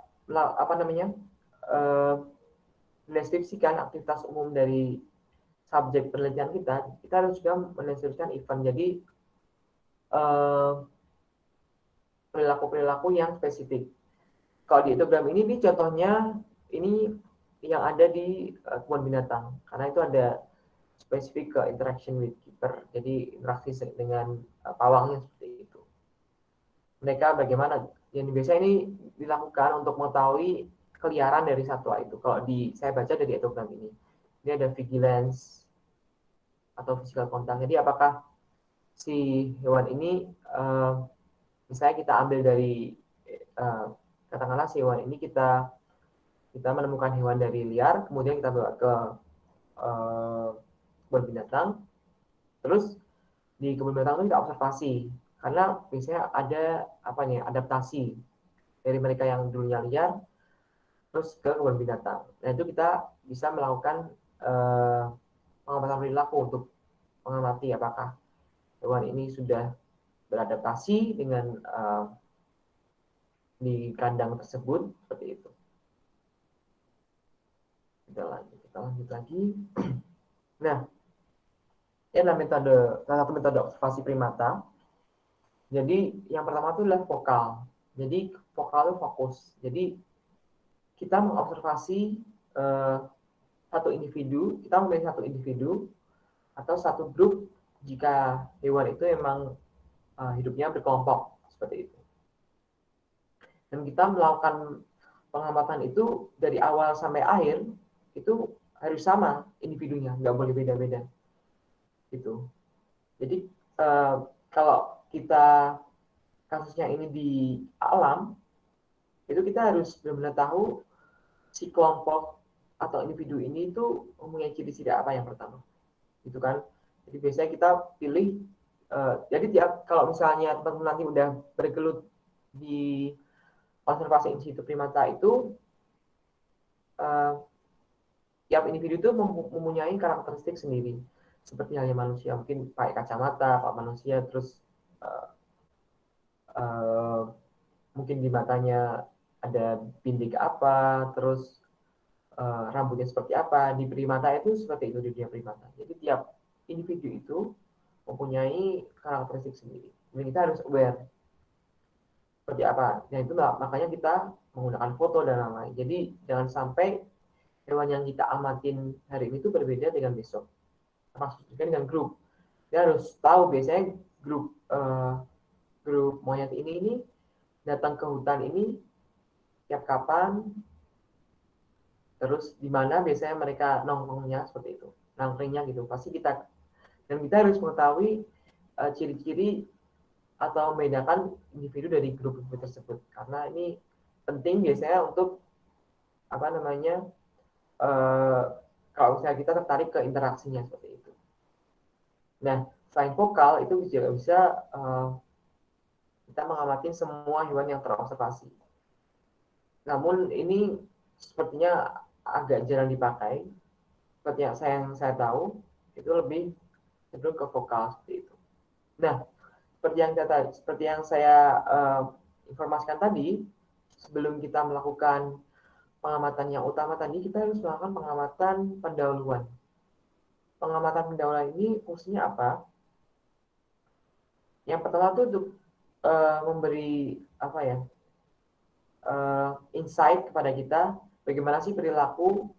mendeskripsikan aktivitas umum dari subjek penelitian kita harus juga mendeskripsikan event. Jadi perilaku-perilaku yang spesifik. Kalau di hitogram ini contohnya ini yang ada di kebun binatang, karena itu ada spesifik ke interaction with keeper, jadi interaksi dengan pawangnya seperti itu. Mereka bagaimana? Yang biasa ini dilakukan untuk mengetahui keliaran dari satwa itu. Kalau saya baca dari hitogram ini ada vigilance atau physical contact. Jadi apakah si hewan ini misalnya kita ambil dari katakanlah si hewan ini kita menemukan hewan dari liar, kemudian kita bawa ke kebun binatang, terus di kebun binatang itu kita observasi, karena biasanya ada adaptasi dari mereka yang dulunya liar terus ke kebun binatang. Nah itu kita bisa melakukan pengamatan perilaku untuk mengamati apakah hewan ini sudah beradaptasi dengan di kandang tersebut, seperti itu. Kita lanjut lagi. Nah, ini adalah salah satu metode observasi primata. Jadi yang pertama itu adalah vokal. Jadi vokal itu fokus. Jadi kita mengobservasi satu individu, kita memilih satu individu atau satu grup jika hewan itu memang hidupnya berkelompok seperti itu. Dan kita melakukan pengamatan itu dari awal sampai akhir itu harus sama individunya, nggak boleh beda-beda. Gitu. Jadi kalau kita kasusnya ini di alam, itu kita harus benar-benar tahu si kelompok atau individu ini itu mempunyai ciri-ciri apa yang pertama, gitu kan? Jadi biasanya kita pilih, jadi kalau misalnya teman-teman nanti udah bergelut di konservasi in situ primata itu, tiap individu itu mempunyai karakteristik sendiri. Seperti halnya manusia, mungkin pakai kacamata, kalau manusia, terus mungkin di matanya ada bintik apa, terus rambutnya seperti apa. Di primata itu seperti itu, di dunia primata. Jadi tiap individu itu mempunyai karakteristik sendiri. Jadi kita harus aware seperti apa. Nah itu makanya kita menggunakan foto dan lain-lain. Jadi jangan sampai hewan yang kita amatin hari ini itu berbeda dengan besok. Maksudnya dengan grup. Dia harus tahu biasanya grup monyet ini datang ke hutan ini tiap kapan, terus di mana biasanya mereka nongkrongnya seperti itu, nongkrongnya gitu. Pasti kita harus mengetahui ciri-ciri atau membedakan individu dari grup tersebut, karena ini penting biasanya untuk kalau misalnya kita tertarik ke interaksinya seperti itu. Nah, selain vokal itu juga bisa kita mengamati semua hewan yang terobservasi. Namun ini sepertinya agak jarang dipakai. Seperti yang saya tahu, itu lebih cenderung ke vokal seperti itu. Nah, seperti yang saya informasikan tadi, sebelum kita melakukan pengamatan yang utama tadi, kita harus melakukan pengamatan pendahuluan. Pengamatan pendahuluan ini fungsinya apa? Yang pertama itu untuk memberi insight kepada kita bagaimana sih perilaku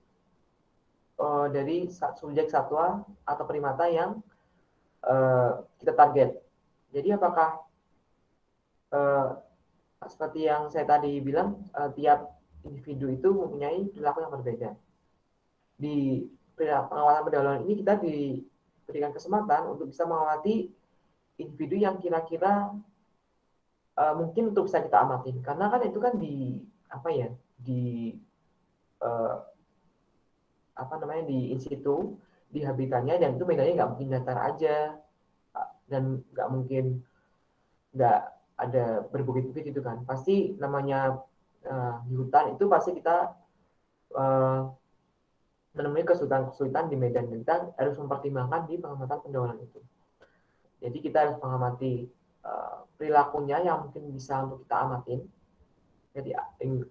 dari subjek satwa atau primata yang kita target. Jadi apakah seperti yang saya tadi bilang, tiap individu itu mempunyai perilaku yang berbeda. Di pengawasan pendahuluan ini kita diberikan kesempatan untuk bisa mengamati individu yang kira-kira mungkin untuk bisa kita amatin, karena kan itu kan di di in situ, di habitatnya, dan itu medannya nggak mungkin datar aja, dan nggak mungkin nggak ada berbukit-bukit gitu kan. Pasti namanya di hutan itu pasti kita menemui kesulitan di medan, dan kita harus mempertimbangkan di pengamatan pendahuluan itu. Jadi kita harus mengamati perilakunya yang mungkin bisa untuk kita amatin dari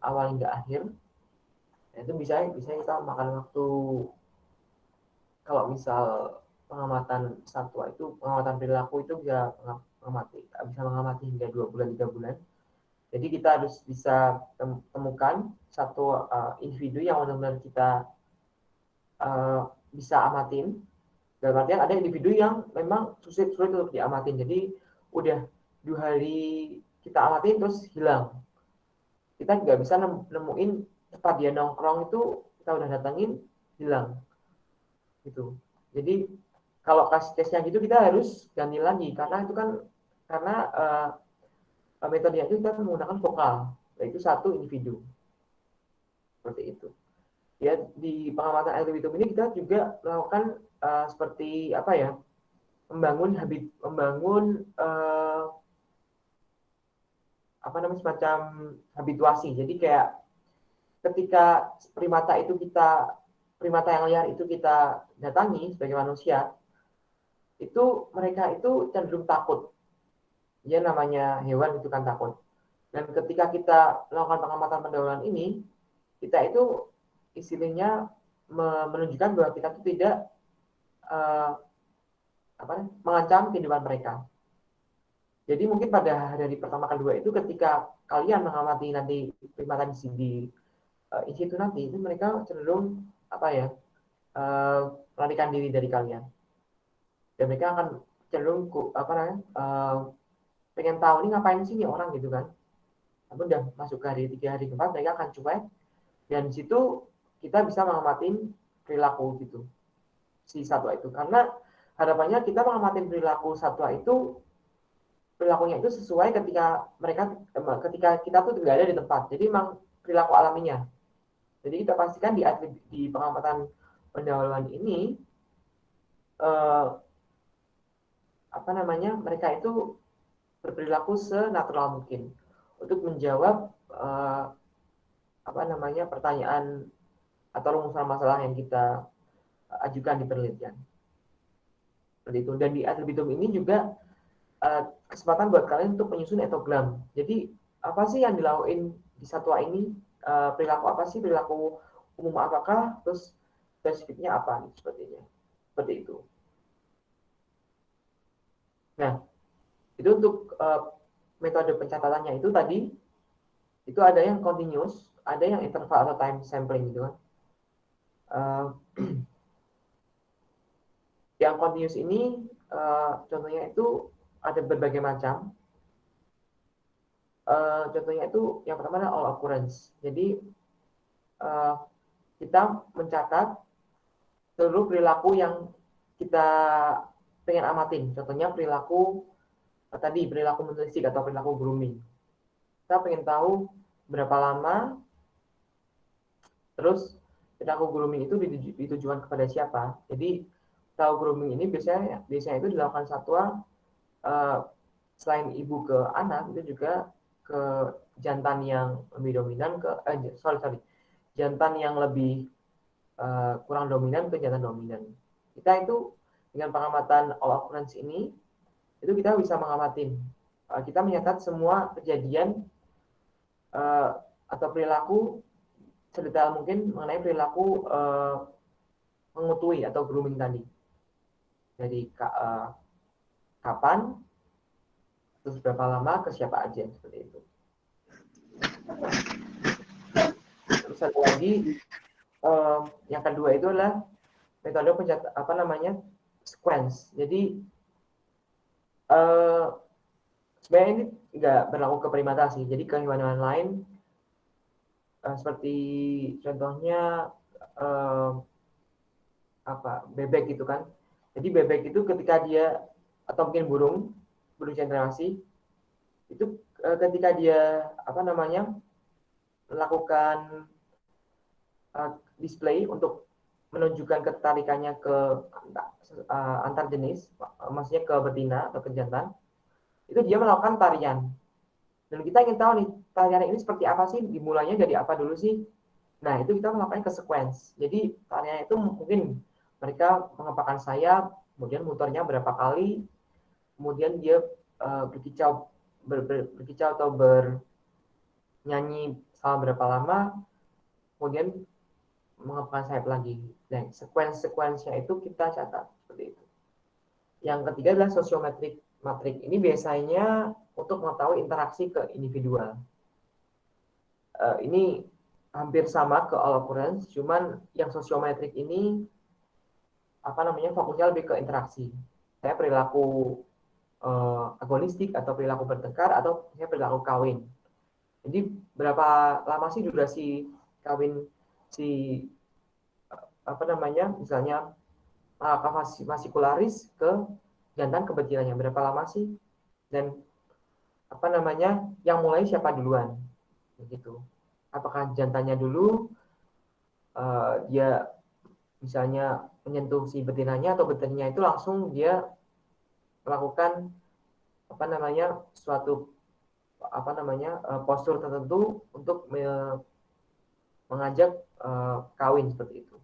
awal hingga akhir. Nah, itu bisa kita makan waktu. Kalau misal pengamatan satwa itu, pengamatan perilaku itu bisa mengamati hingga 2 bulan 3 bulan. Jadi kita harus bisa temukan satu individu yang benar-benar kita bisa amatin. Dalam artian ada individu yang memang sulit untuk diamatin. Jadi udah 2 hari kita amatin terus hilang. Kita nggak bisa nemuin tempat dia nongkrong, itu kita udah datangin hilang gitu. Jadi kalau case-nya gitu kita harus ganti lagi, karena itu kan metodenya itu kita menggunakan vokal, yaitu satu individu. Seperti itu. Ya, di pengamatan ad libitum ini kita juga melakukan seperti membangun semacam habituasi. Jadi kayak ketika primata yang liar itu kita datangi sebagai manusia, itu mereka itu cenderung takut. Ya, namanya hewan itu kan takut. Dan ketika kita melakukan pengamatan pendahuluan ini, kita itu istilahnya menunjukkan bahwa kita itu tidak mengancam kehidupan mereka. Jadi mungkin pada hari pertama kedua itu, ketika kalian mengamati nanti primata di in situ nanti, itu mereka cenderung melarikan diri dari kalian. Dan mereka akan cenderung pengen tahu ini ngapain sih nih orang gitu kan. Tapi udah masuk ke hari 3, hari 4, mereka akan cuek. Dan di situ kita bisa mengamatin perilaku gitu si satwa itu. Karena harapannya kita mengamatin perilaku satwa itu, perilakunya itu sesuai ketika kita tuh nggak ada di tempat. Jadi memang perilaku alaminya. Jadi kita pastikan di pengamatan pendahuluan ini mereka itu berperilaku senatural mungkin untuk menjawab pertanyaan atau rumusan masalah yang kita ajukan di penelitian. Seperti itu. Dan di ad libitum ini juga kesempatan buat kalian untuk menyusun etogram. Jadi apa sih yang dilakuin di satwa ini? Perilaku apa sih? Perilaku umum apakah? Terus spesifiknya apa? Seperti itu. Nah, itu untuk metode pencatatannya itu tadi, itu ada yang continuous, ada yang interval atau time sampling gitu kan. Yang continuous ini contohnya itu ada berbagai macam. Contohnya itu yang pertama adalah all occurrence. Jadi kita mencatat seluruh perilaku yang kita pengen amatin. Contohnya perilaku menelisik atau perilaku grooming. Kita pengen tahu berapa lama, terus perilaku grooming itu ditujukan kepada siapa. Jadi perilaku grooming ini biasanya itu dilakukan satwa selain ibu ke anak, itu juga ke jantan yang lebih dominan jantan yang lebih kurang dominan ke jantan dominan. Kita itu dengan pengamatan all occurrence ini, itu kita bisa mengamatin. Kita mencatat semua kejadian atau perilaku sedetail mungkin mengenai perilaku mengutui atau grooming tadi. Jadi kapan, terus berapa lama, ke siapa aja, seperti itu. Terus ada lagi yang kedua itu adalah metode sequence. Jadi sebenarnya ini nggak berlaku ke primata sih. Jadi ke hewan-hewan lain seperti contohnya bebek gitu kan. Jadi bebek itu ketika dia atau mungkin burung cendrawasih itu ketika dia melakukan display untuk menunjukkan ketertarikannya ke antar jenis, maksudnya ke betina atau ke jantan, itu dia melakukan tarian. Dan kita ingin tahu nih, tarian ini seperti apa sih? Dimulainya dari apa dulu sih? Nah, itu kita melakukan ke sequence. Jadi, tarian itu mungkin mereka mengepakkan sayap, kemudian muternya berapa kali, kemudian dia berkicau atau bernyanyi selama berapa lama, kemudian mengepakkan sayap lagi. Dan sequence-nya itu kita catat seperti itu. Yang ketiga adalah sosiometrik matrik. Ini biasanya untuk mengetahui interaksi ke individual. Ini hampir sama ke all occurrence, cuman yang sosiometrik ini fokusnya lebih ke interaksi. Saya perilaku agonistik atau perilaku bertengkar atau saya perilaku kawin. Jadi berapa lama sih durasi kawin misalnya fascicularis ke jantan ke betinanya, berapa lama sih? Dan yang mulai siapa duluan? Begitu. Apakah jantannya dulu dia misalnya menyentuh si betinanya atau betinanya itu langsung dia melakukan suatu postur tertentu untuk mengajak kawin seperti itu.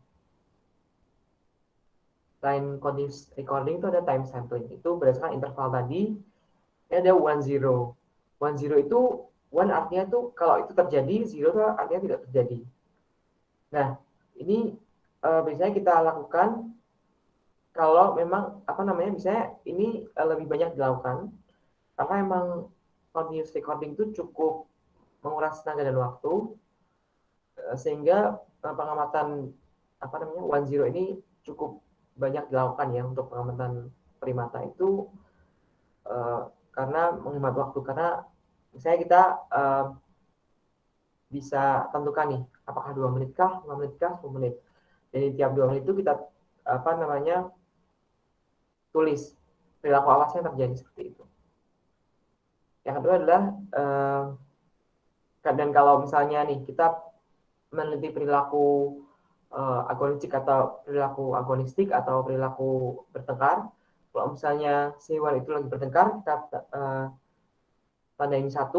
Selain continuous recording itu ada time sampling. Itu berdasarkan interval tadi. Ini ada 1, 0. 1, 0 itu 1 artinya tuh kalau itu terjadi, 0 itu artinya tidak terjadi. Nah, ini biasanya kita lakukan kalau memang misalnya ini lebih banyak dilakukan karena memang continuous recording itu cukup menguras tenaga dan waktu sehingga pengamatan 1, 0 ini cukup banyak dilakukan ya untuk pengamatan primata itu karena menghemat waktu, karena misalnya kita bisa tentukan nih apakah 2 menit kah, 5 menit kah, 10 menit. Jadi tiap 2 menit itu kita tulis perilaku awasnya terjadi seperti itu. Yang kedua adalah dan kalau misalnya nih kita meneliti perilaku agonistik atau perilaku agonistik atau perilaku bertengkar, kalau misalnya si hewan itu lagi bertengkar, kita tandain 1.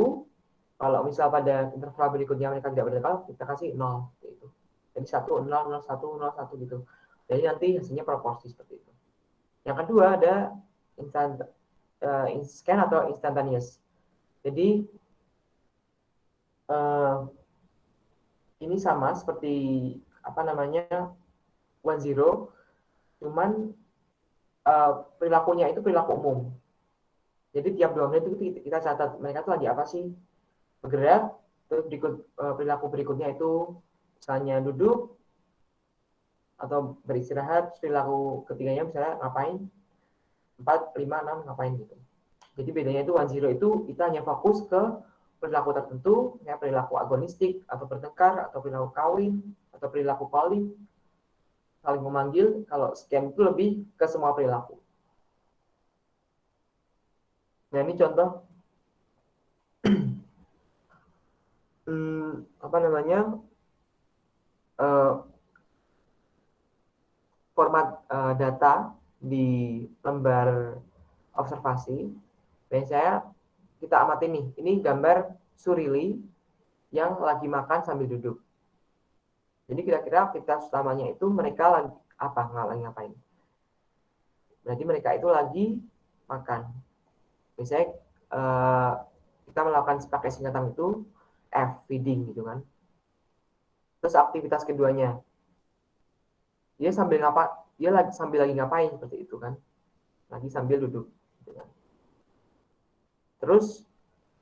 Kalau misal pada interval berikutnya mereka tidak bertengkar, kita kasih 0. Gitu. Jadi 1, 0, 0, 1, 0, 1 gitu. Jadi nanti hasilnya proporsi seperti itu. Yang kedua ada scan atau instantaneous. Jadi ini sama seperti 1, 0, cuman perilakunya itu perilaku umum. Jadi tiap 2 menit itu kita catat mereka tuh lagi apa sih, bergerak, terus perilaku berikutnya itu misalnya duduk atau beristirahat, perilaku ketiganya misalnya ngapain, 4, 5, 6 ngapain gitu. Jadi bedanya itu 1, 0 itu kita hanya fokus ke perilaku tertentu, ya perilaku agonistik atau bertengkar atau perilaku kawin atau perilaku calling, saling memanggil. Kalau scan itu lebih ke semua perilaku. Nah ini contoh format data di lembar observasi. Dan kita amati nih, ini gambar surili yang lagi makan sambil duduk. Jadi kira-kira aktivitas utamanya itu mereka lagi apa, lagi ngapain? Berarti mereka itu lagi makan. Misalnya kita melakukan pakai singkatan itu F, feeding gitu kan. Terus aktivitas keduanya, dia sambil lagi ngapain seperti itu kan, lagi sambil duduk gitu kan. Terus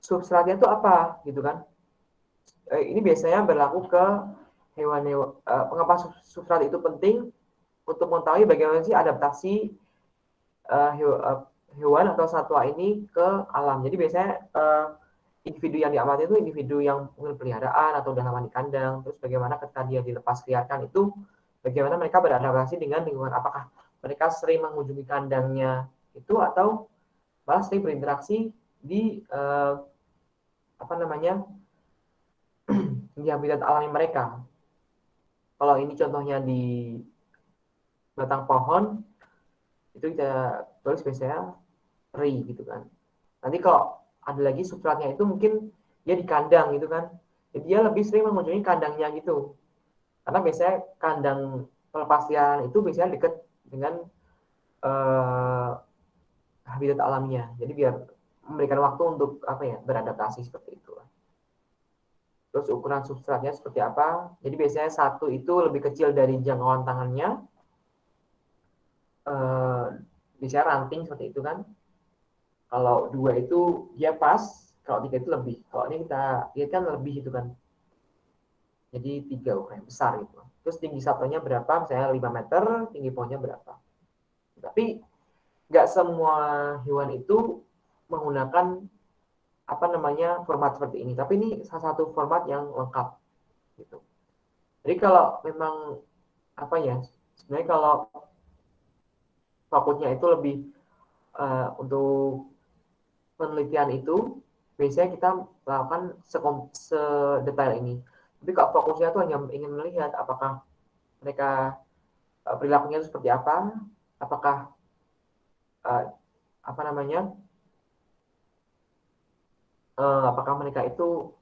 substratnya itu apa gitu kan, ini biasanya berlaku ke hewan-hewan. Mengapa substrat itu penting untuk mengetahui bagaimana sih adaptasi hewan atau satwa ini ke alam. Jadi biasanya individu yang diamati itu individu yang mungkin peliharaan atau udah lama di kandang, terus bagaimana ketika dia dilepas liarkan itu bagaimana mereka beradaptasi dengan lingkungan, apakah mereka sering mengunjungi kandangnya itu atau malah sering berinteraksi di apa namanya di habitat alami mereka. Kalau ini contohnya di batang pohon itu kita tulis biasanya tree gitu kan. Nanti kalau ada lagi substratnya itu mungkin dia di kandang gitu kan. Jadi dia lebih sering mengunjungi kandangnya gitu. Karena biasanya kandang pelepasliaran itu biasanya dekat dengan habitat alamnya. Jadi biar memberikan waktu untuk apa ya beradaptasi seperti itu. Terus ukuran substratnya seperti apa? Jadi biasanya satu itu lebih kecil dari jangkauan tangannya. Biasanya ranting seperti itu kan. Kalau 2 itu dia pas, kalau 3 itu lebih. Kalau ini kita lihat kan lebih itu kan. Jadi 3 ukuran besar gitu. Terus tinggi satunya berapa? Misalnya 5 meter, tinggi pohonnya berapa. Tapi nggak semua hewan itu menggunakan apa namanya format seperti ini. Tapi ini salah satu format yang lengkap gitu. Jadi kalau memang apa ya? Sebenarnya kalau fokusnya itu lebih untuk penelitian itu biasanya kita lakukan sedetail ini. Tapi kalau fokusnya itu hanya ingin melihat apakah mereka perilakunya itu seperti apa, apakah apa namanya, apakah mereka itu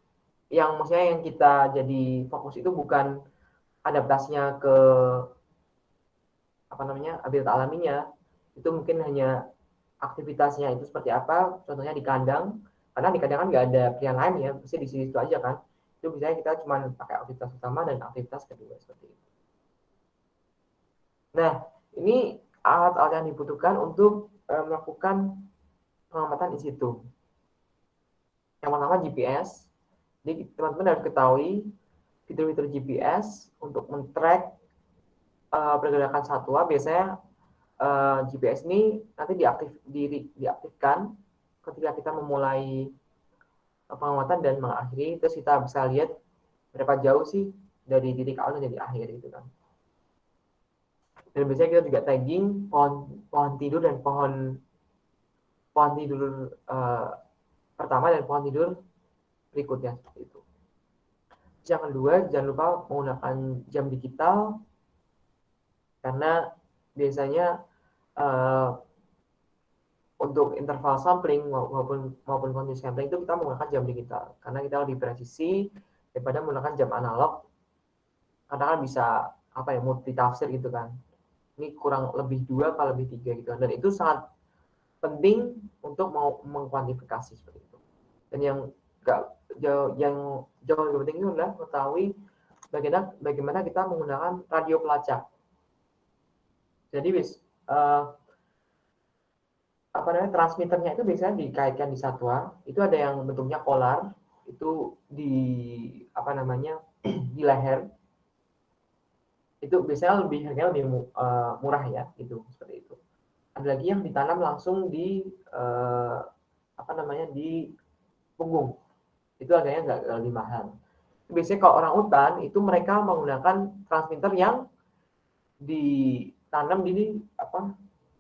yang maksudnya yang kita jadi fokus itu bukan adaptasinya ke apa namanya habitat alaminya, itu mungkin hanya aktivitasnya itu seperti apa, contohnya di kandang, karena di kandang kan nggak ada pilihan lain ya, pasti di situ aja kan, itu biasanya kita cuma pakai aktivitas utama dan aktivitas kedua seperti itu. Nah, ini alat-alat yang dibutuhkan untuk melakukan pengamatan in situ. Yang pertama GPS. Jadi teman-teman harus ketahui fitur-fitur GPS untuk men-track pergerakan satwa. Biasanya GPS ini nanti diaktifkan ketika kita memulai pengamatan dan mengakhiri, terus kita bisa lihat berapa jauh sih dari titik awal dan titik akhir gitu kan. Dan biasanya kita juga tagging pohon tidur dan pohon tidur pertama dan pohon tidur berikutnya seperti itu. Yang kedua, jangan lupa menggunakan jam digital karena biasanya untuk interval sampling maupun kondisi sampling itu kita menggunakan jam digital karena kita lebih presisi daripada menggunakan jam analog, karena kan bisa apa ya multi tafsir gitu kan. Ini kurang lebih 2 atau lebih 3 gitu kan. Dan itu sangat penting untuk mau mengkuantifikasi seperti itu. Dan yang jauh lebih penting itu adalah mengetahui bagaimana kita menggunakan radio pelacak. Jadi apa namanya transmitternya itu biasanya dikaitkan di satwa, itu ada yang bentuknya polar, itu di apa namanya di leher, itu biasanya harganya lebih murah ya, itu seperti itu. Ada lagi yang ditanam langsung di apa namanya di punggung, itu harganya nggak lebih mahal. Biasanya kalau orang hutan itu mereka menggunakan transmitter yang ditanam di apa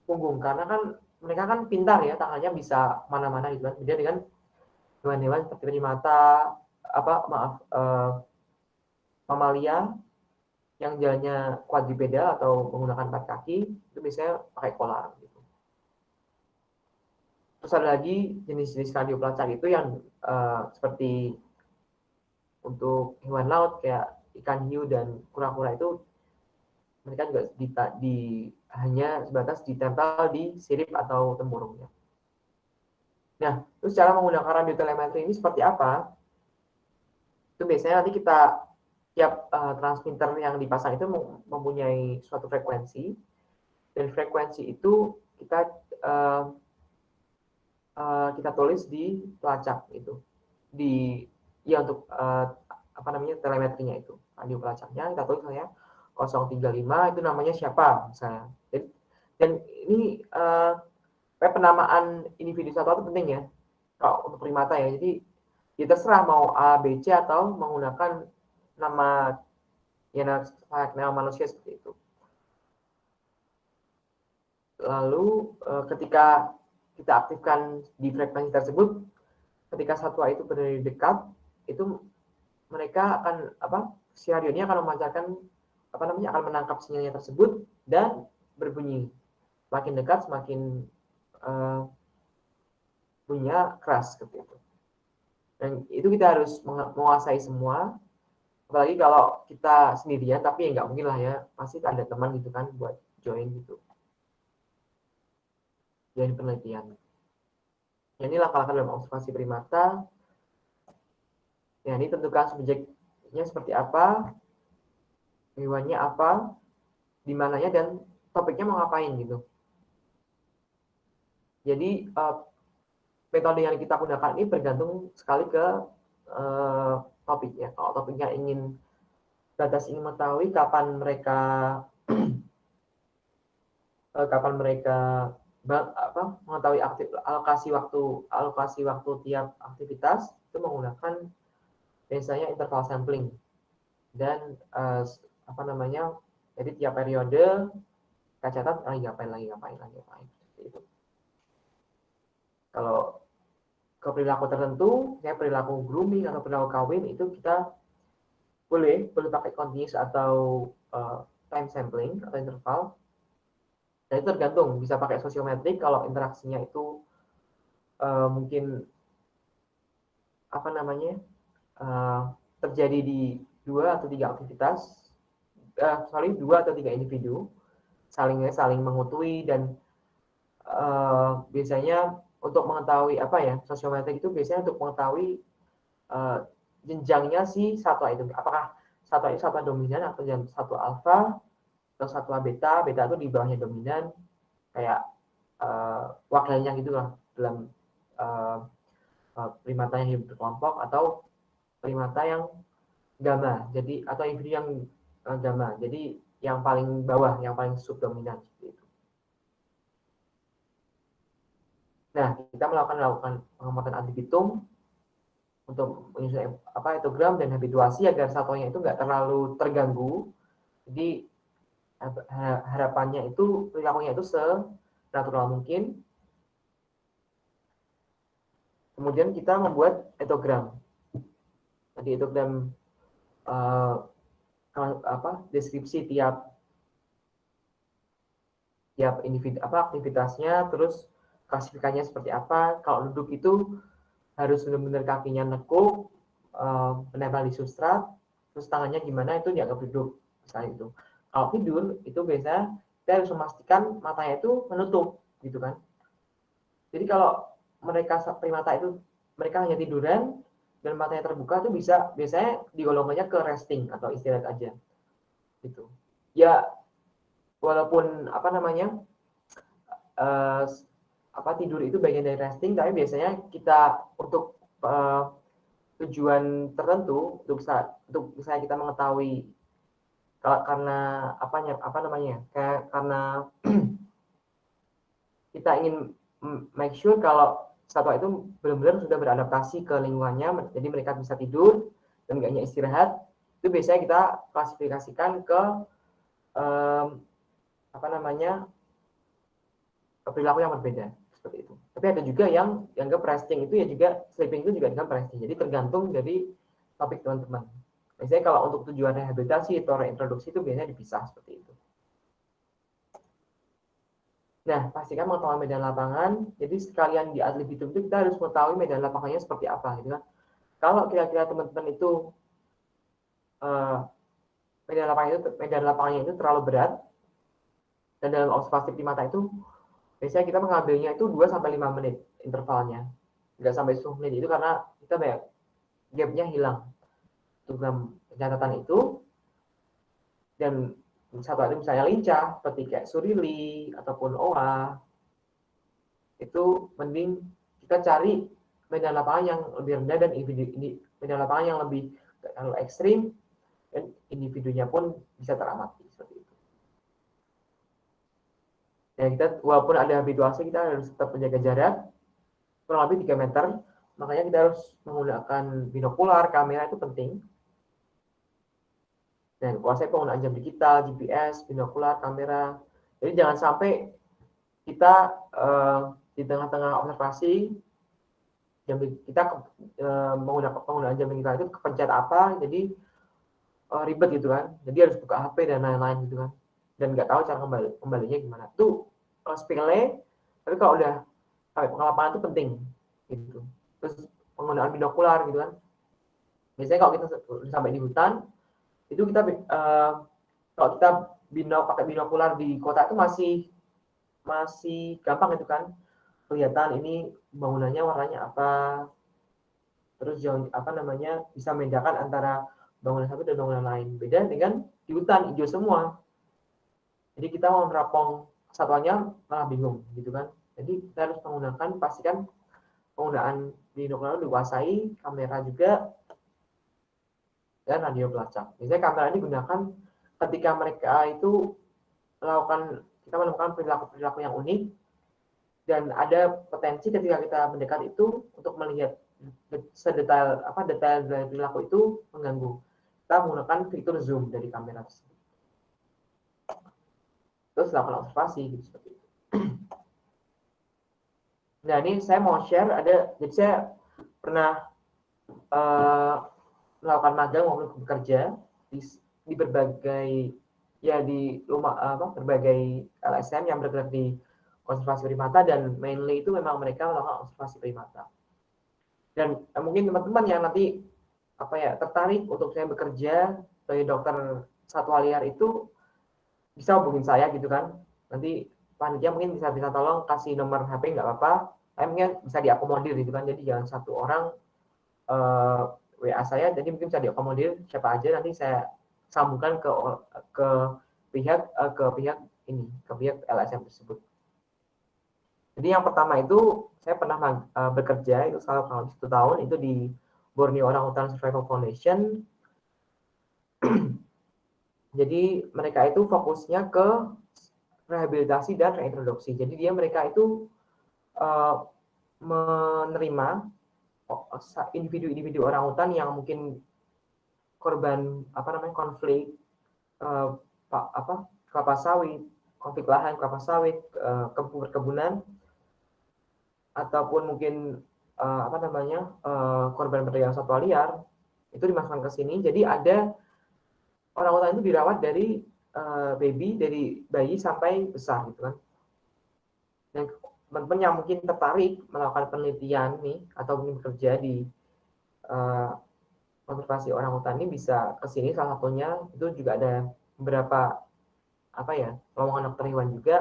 punggung, karena kan mereka kan pintar ya, tangannya bisa mana-mana gitu kan. Beda dengan hewan-hewan seperti primata, mamalia yang jalannya quadrupedal atau menggunakan 4 kaki, itu biasanya pakai kolar gitu. Terus ada lagi jenis-jenis radio pelacak itu yang seperti untuk hewan laut kayak ikan hiu dan kura-kura itu mereka juga hanya sebatas ditempel di sirip atau tempurungnya. Nah, terus cara menggunakan radiotelemetri ini seperti apa? Itu biasanya nanti kita tiap transmitter yang dipasang itu mempunyai suatu frekuensi, dan frekuensi itu kita tulis di pelacak itu, untuk telemetrinya itu, radio pelacaknya kita tulis misalnya 035 itu namanya siapa misalnya. Dan ini penamaan individu satu itu penting ya kalau untuk primata ya. Jadi ya terserah mau A, B, C atau menggunakan nama nama manusia seperti itu. Lalu ketika kita aktifkan di frekuensi tersebut, ketika satwa itu berdiri dekat, itu mereka akan si radionya akan memancarkan akan menangkap sinyalnya tersebut dan berbunyi. Semakin dekat semakin bunyinya keras seperti itu. Dan itu kita harus menguasai semua. Apalagi kalau kita sendirian, tapi ya nggak mungkin lah ya, pasti ada teman gitu kan buat join gitu. Join penelitian. Ya, ini langkah-langkah dalam observasi primata. Ya, ini tentukan subjeknya seperti apa, hewannya apa, di mananya, dan topiknya mau ngapain gitu. Jadi metode yang kita gunakan ini bergantung sekali ke topiknya. Kalau topiknya ingin mengetahui kapan mereka mengetahui alokasi waktu tiap aktivitas, itu menggunakan biasanya interval sampling. Dan jadi tiap periode kita catat lagi ngapain seperti itu. Kalau ke perilaku tertentu, kayak perilaku grooming atau perilaku kawin, itu kita boleh pakai continuous atau time sampling atau interval. Dan itu tergantung, bisa pakai sosiometrik kalau interaksinya itu mungkin terjadi di 2 atau 3 aktivitas, 2 atau 3 individu saling mengutui. Dan biasanya untuk mengetahui sosiometrik itu biasanya untuk mengetahui jenjangnya si satwa itu, apakah satwa itu satwa dominan atau satwa alfa atau satwa beta itu di bawahnya dominan, kayak wakilnya gitulah dalam primata yang hidup berkelompok atau primata yang gamma, jadi atau individu yang gamma, jadi yang paling bawah, yang paling subdominan seperti itu. Nah, kita melakukan pengamatan ad libitum untuk menyusun etogram dan habituasi agar satwanya itu nggak terlalu terganggu. Jadi harapannya itu perilakunya itu senatural mungkin. Kemudian kita membuat etogram. Jadi etogram deskripsi tiap individu aktivitasnya, terus klasifikasinya seperti apa. Kalau duduk itu harus benar-benar kakinya nekuk, menempel di substrat, terus tangannya gimana, itu dianggap duduk misalnya itu. Kalau tidur itu biasanya kita harus memastikan matanya itu menutup gitu kan. Jadi kalau primata itu mereka hanya tiduran dan matanya terbuka, itu biasanya digolongkannya ke resting atau istirahat aja gitu. Ya walaupun tidur itu bagian dari resting, tapi biasanya kita untuk tujuan tertentu, untuk misalnya kita mengetahui karena karena kita ingin make sure kalau satwa itu benar-benar sudah beradaptasi ke lingkungannya, jadi mereka bisa tidur dan nggak hanya istirahat, itu biasanya kita klasifikasikan ke perilaku yang berbeda seperti itu. Tapi ada juga yang dianggap resting itu ya juga, sleeping itu juga dianggap resting. Jadi tergantung dari topik teman-teman. Biasanya kalau untuk tujuan rehabilitasi atau reintroduksi itu biasanya dipisah seperti itu. Nah, pastikan mengetahui medan lapangan. Jadi sekalian di ad libitum itu kita harus mengetahui medan lapangannya seperti apa, gitu kan. Kalau kira-kira teman-teman itu medan lapangannya itu terlalu berat, dan dalam observasi primata itu biasanya kita mengambilnya itu 2-5 menit intervalnya, nggak sampai 10 menit. Itu karena kita gapnya hilang untuk dalam pencatatan itu. Dan satwa itu misalnya lincah seperti kayak surili ataupun oa, itu mending kita cari medan lapangan yang lebih rendah dan medan lapangan yang lebih nggak terlalu ekstrim, dan individunya pun bisa teramati seperti itu. Ya, kita walaupun ada habituasi, kita harus tetap menjaga jarak kurang lebih 3 meter. Makanya kita harus menggunakan binokular, kamera itu penting. Dan kuasai penggunaan jam digital, GPS, binokular, kamera. Jadi jangan sampai kita di tengah-tengah observasi kita menggunakan penggunaan jam digital itu kepencet apa, jadi ribet gitu kan. Jadi harus buka HP dan lain-lain gitu kan. Dan nggak tahu cara kembalinya gimana. Itu sepele, tapi kalau udah sampai pengalaman itu penting gitu. Terus penggunaan binokular gitu kan. Biasanya kalau kita sampai di hutan, itu kita kalau kita pakai binokular di kota itu masih gampang itu kan, kelihatan ini bangunannya warnanya apa, terus bisa membedakan antara bangunan satu dan bangunan lain. Beda dengan di hutan hijau semua, jadi kita mau menerapong satuannya malah bingung gitu kan. Jadi kita harus pastikan penggunaan binokular dikuasai, kamera juga, dan radio pelacak. Biasanya kamera ini digunakan ketika mereka itu kita menemukan perilaku yang unik, dan ada potensi ketika kita mendekat itu untuk melihat detail dari perilaku itu mengganggu. Kita menggunakan fitur zoom dari kamera tersebut. Terus lakukan observasi gitu seperti itu. Nah, ini saya mau share jadi saya pernah melakukan magang maupun bekerja di berbagai berbagai LSM yang bergerak di konservasi primata, dan mainly itu memang mereka melakukan observasi primata. Dan mungkin teman-teman yang nanti tertarik untuk saya bekerja sebagai dokter satwa liar itu bisa hubungin saya gitu kan. Nanti panitia mungkin bisa tolong kasih nomor HP, nggak apa-apa. Saya mungkin bisa diakomodir gitu kan. Jadi jangan satu orang WA saya, jadi mungkin bisa diakomodir siapa aja, nanti saya sambungkan ke pihak LSM tersebut. Jadi yang pertama itu saya pernah bekerja itu selama 1 tahun itu di Borneo Orangutan Survival Foundation. Jadi mereka itu fokusnya ke rehabilitasi dan reintroduksi. Jadi mereka itu menerima individu-individu orangutan yang mungkin korban konflik kelapa sawit, konflik lahan kelapa sawit, perkebunan, ataupun mungkin korban perdagangan satwa liar, itu dimasukkan ke sini. Jadi ada orangutan itu dirawat dari dari bayi sampai besar gitu kan. Dan teman-teman yang mungkin tertarik melakukan penelitian nih atau mungkin bekerja di konservasi orangutan ini bisa ke sini. Salah satunya itu juga ada beberapa lowongan dokter hewan juga.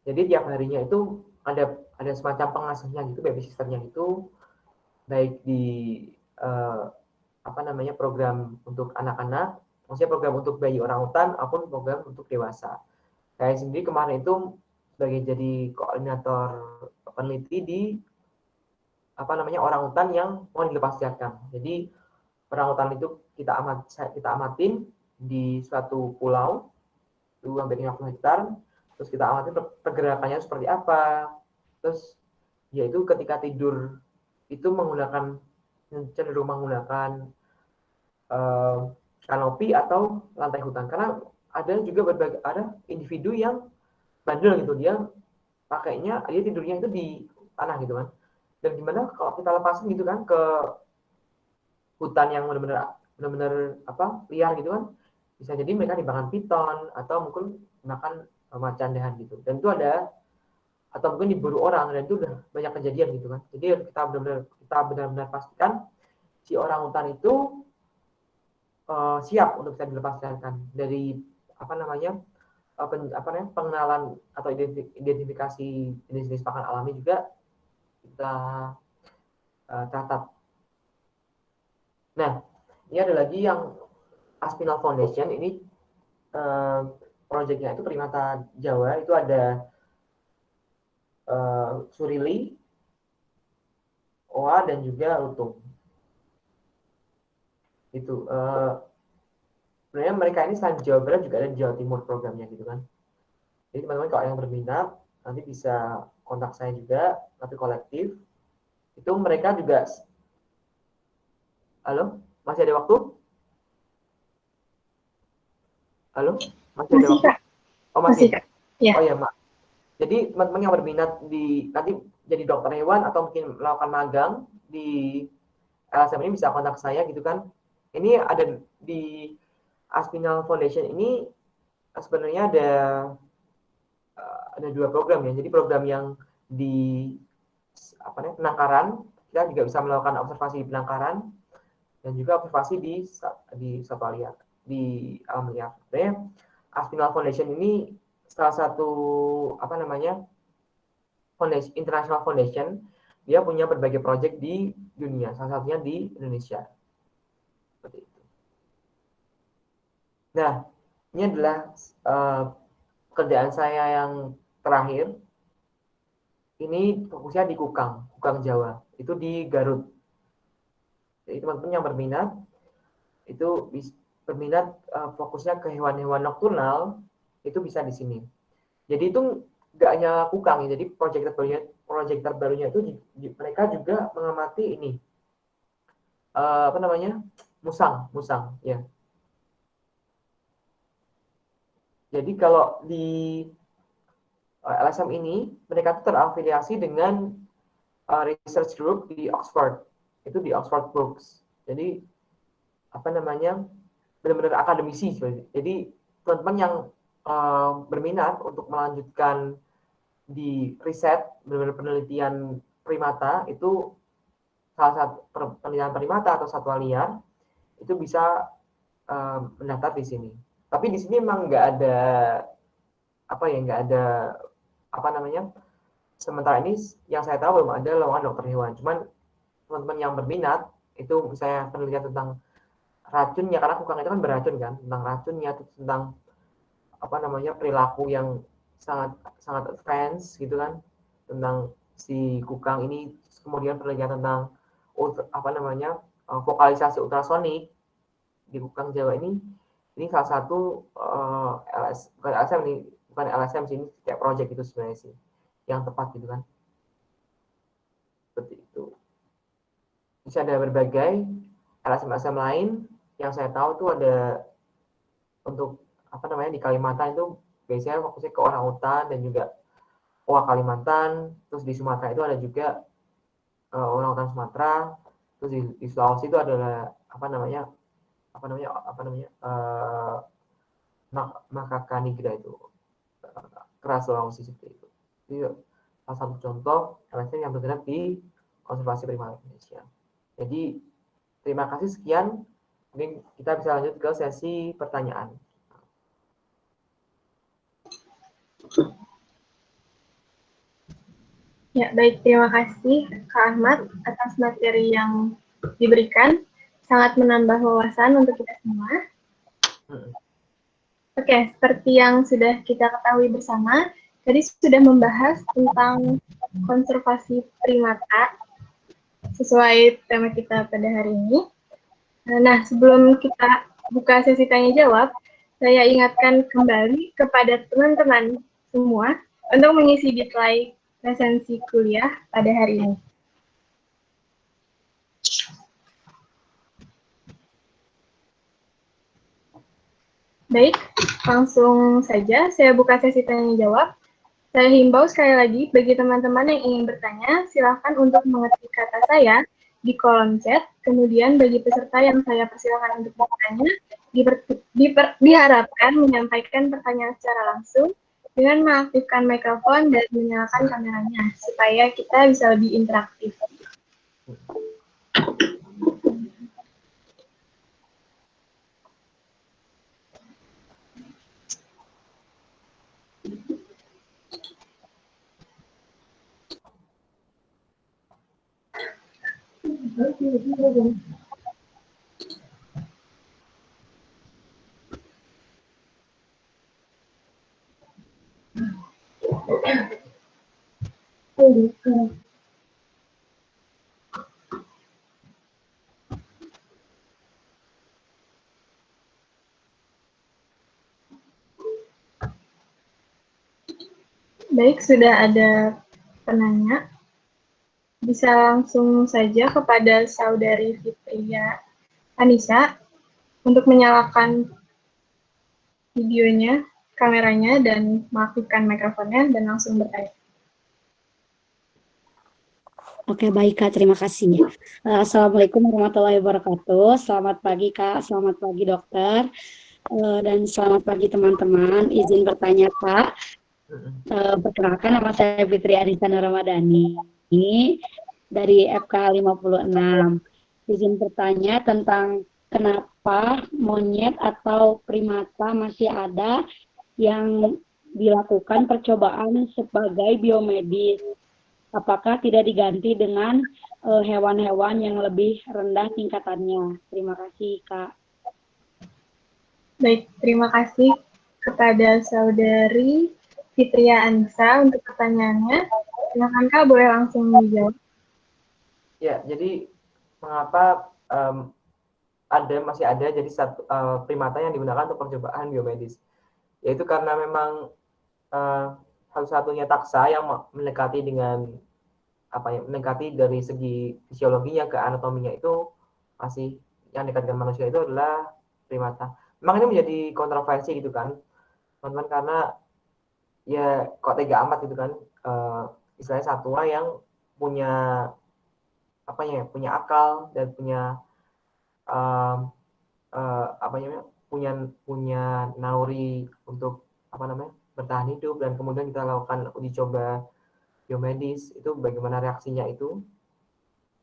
Jadi tiap harinya itu ada semacam pengasuhnya gitu, babysitternya gitu, baik di program untuk anak-anak, maksudnya program untuk bayi orangutan maupun program untuk dewasa. Saya sendiri kemarin itu sebagai jadi koordinator peneliti di orangutan yang mau dilepasliarkan. Jadi orangutan itu kita amatin di suatu pulau 2-50 hektar, terus kita amatin pergerakannya seperti apa. Terus yaitu ketika tidur itu cenderung menggunakan kanopi atau lantai hutan, karena ada juga ada individu yang bandel gitu, dia tidurnya itu di tanah gitu kan. Dan gimana kalau kita lepasin gitu kan ke hutan yang benar-benar liar gitu kan, bisa jadi mereka dimakan piton atau mungkin makan macan dahan gitu. Dan itu atau mungkin diburu orang, dan itu udah banyak kejadian gitu kan. Jadi kita benar-benar pastikan si orangutan itu siap untuk bisa dilepasliarkan. Dari pengenalan atau identifikasi jenis-jenis pakan alami juga kita catat. Nah, ini ada lagi yang Aspinal Foundation. Ini proyeknya itu primata Jawa, itu ada surili, OA dan juga Lutung. Itu sebenarnya mereka ini selain Jawa Barat juga ada di Jawa Timur programnya gitu kan. Jadi teman-teman kalau yang berminat nanti bisa kontak saya juga, nanti kolektif. Itu mereka juga, halo, masih ada waktu? Halo, masih ada waktu? Kak. Oh masih. Kak. Ya. Oh ya Mak. Jadi teman-teman yang berminat di nanti jadi dokter hewan atau mungkin melakukan magang di LSM ini bisa kontak saya gitu kan. Ini ada di Aspinal Foundation ini sebenarnya ada 2 program ya. Jadi program yang di penangkaran, kita juga bisa melakukan observasi di penangkaran dan juga observasi di satwa liar, di alam liar. Sebenarnya Aspinal Foundation ini salah satu foundation, international foundation. Dia punya berbagai proyek di dunia, salah satunya di Indonesia. Seperti itu. Nah, ini adalah pekerjaan saya yang terakhir. Ini fokusnya di Kukang Jawa. Itu di Garut. Jadi teman-teman yang berminat, itu fokusnya ke hewan-hewan nokturnal, itu bisa di sini. Jadi itu nggak hanya Kukang ya, jadi proyek terbarunya itu mereka juga mengamati ini musang ya. Jadi kalau di LSM ini mereka terafiliasi dengan research group di Oxford, itu di Oxford Brookes. Jadi benar-benar akademisi. Jadi teman-teman yang berminat untuk melanjutkan di riset benar-benar penelitian primata, itu salah satu penelitian primata atau satwa liar, itu bisa mendaftar di sini. Tapi di sini memang nggak ada sementara ini yang saya tahu belum ada lowongan dokter hewan. Cuman teman-teman yang berminat itu misalnya penelitian tentang racunnya, karena kukang itu kan beracun kan, tentang racunnya, tentang perilaku yang sangat advance gitu kan, tentang si kukang ini, kemudian penelitian tentang vokalisasi ultrasonik di kukang Jawa ini salah satu bukan LSM sih, ini kayak project itu sebenarnya sih yang tepat gitu kan. Seperti itu. Bisa ada berbagai LSM lain yang saya tahu tuh ada untuk di Kalimantan itu biasanya fokusnya ke orangutan dan juga owa Kalimantan. Terus di Sumatera itu ada juga orangutan Sumatera. Terus di Sulawesi itu adalah makaka nigra itu, kera Sulawesi seperti itu. Itu salah satu contoh LSM yang bergerak di konservasi primata Indonesia. Jadi terima kasih, sekian. Mungkin kita bisa lanjut ke sesi pertanyaan. Ya, baik. Terima kasih Kak Ahmad atas materi yang diberikan. Sangat menambah wawasan untuk kita semua. Oke, seperti yang sudah kita ketahui bersama, tadi sudah membahas tentang konservasi primata sesuai tema kita pada hari ini. Nah, sebelum kita buka sesi tanya-jawab, saya ingatkan kembali kepada teman-teman semua untuk mengisi deadline presensi kuliah pada hari ini. Baik, langsung saja saya buka sesi tanya-jawab. Saya himbau sekali lagi bagi teman-teman yang ingin bertanya, silakan untuk mengetik kata saya di kolom chat. Kemudian bagi peserta yang saya persilakan untuk bertanya, diharapkan menyampaikan pertanyaan secara langsung dengan mengaktifkan mikrofon dan menyalakan kameranya, supaya kita bisa lebih interaktif. Baik, sudah ada penanya. Bisa langsung saja kepada Saudari Fitria Anissa untuk menyalakan videonya, kameranya, dan mengaktifkan mikrofonnya, dan langsung bertanya. Oke, baik Kak, terima kasih. Assalamualaikum warahmatullahi wabarakatuh. Selamat pagi Kak, selamat pagi dokter, dan selamat pagi teman-teman. Izin bertanya Kak, perkenalkan nama saya Fitri Anissa Ramadhani dari FK 56. Izin bertanya tentang kenapa monyet atau primata masih ada yang dilakukan percobaan sebagai biomedis. Apakah tidak diganti dengan hewan-hewan yang lebih rendah tingkatannya? Terima kasih, Kak. Baik, terima kasih kepada Saudari Fitria Anissa untuk pertanyaannya. Silakan Kak, boleh langsung dijawab. Ya, jadi mengapa masih ada jadi satu primata yang digunakan untuk percobaan biomedis? Yaitu karena memang satu-satunya taksa yang mendekati dengan mendekati dari segi fisiologinya ke anatominya itu masih yang dekat dengan manusia itu adalah primata. Memang ini menjadi kontroversi gitu kan, teman-teman, karena ya kok tega amat gitu kan, istilahnya satwa yang punya punya akal dan punya punya naluri untuk bertahan hidup, dan kemudian kita lakukan uji coba biomedis, itu bagaimana reaksinya itu.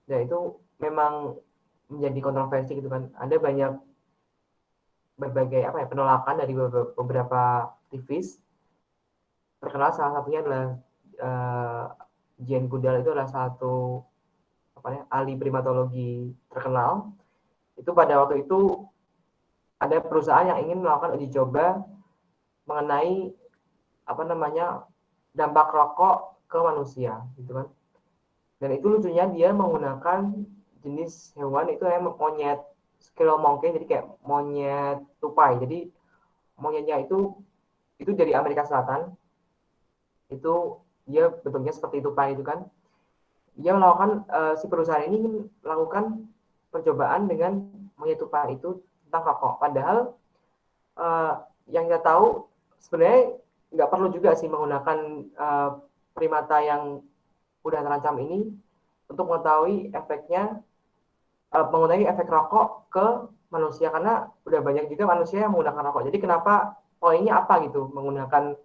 Ya itu memang menjadi kontroversi gitu kan. Ada berbagai penolakan dari beberapa aktivis. Terkenal salah satunya adalah Jane Goodall, itu adalah satu ahli primatologi terkenal. Itu pada waktu itu ada perusahaan yang ingin melakukan uji coba mengenai dampak rokok ke manusia gitu kan. Dan itu lucunya dia menggunakan jenis hewan itu monyet squirrel monkey, jadi kayak monyet tupai. Jadi monyetnya itu dari Amerika Selatan. Itu dia bentuknya seperti tupai itu kan. Dia melakukan si perusahaan ini melakukan percobaan dengan monyet tupai itu tentang rokok. Padahal yang kita tahu sebenarnya nggak perlu juga sih menggunakan primata yang udah terancam ini untuk mengetahui efeknya, mengenai efek rokok ke manusia, karena udah banyak juga manusia yang menggunakan rokok. Jadi kenapa poinnya apa gitu menggunakan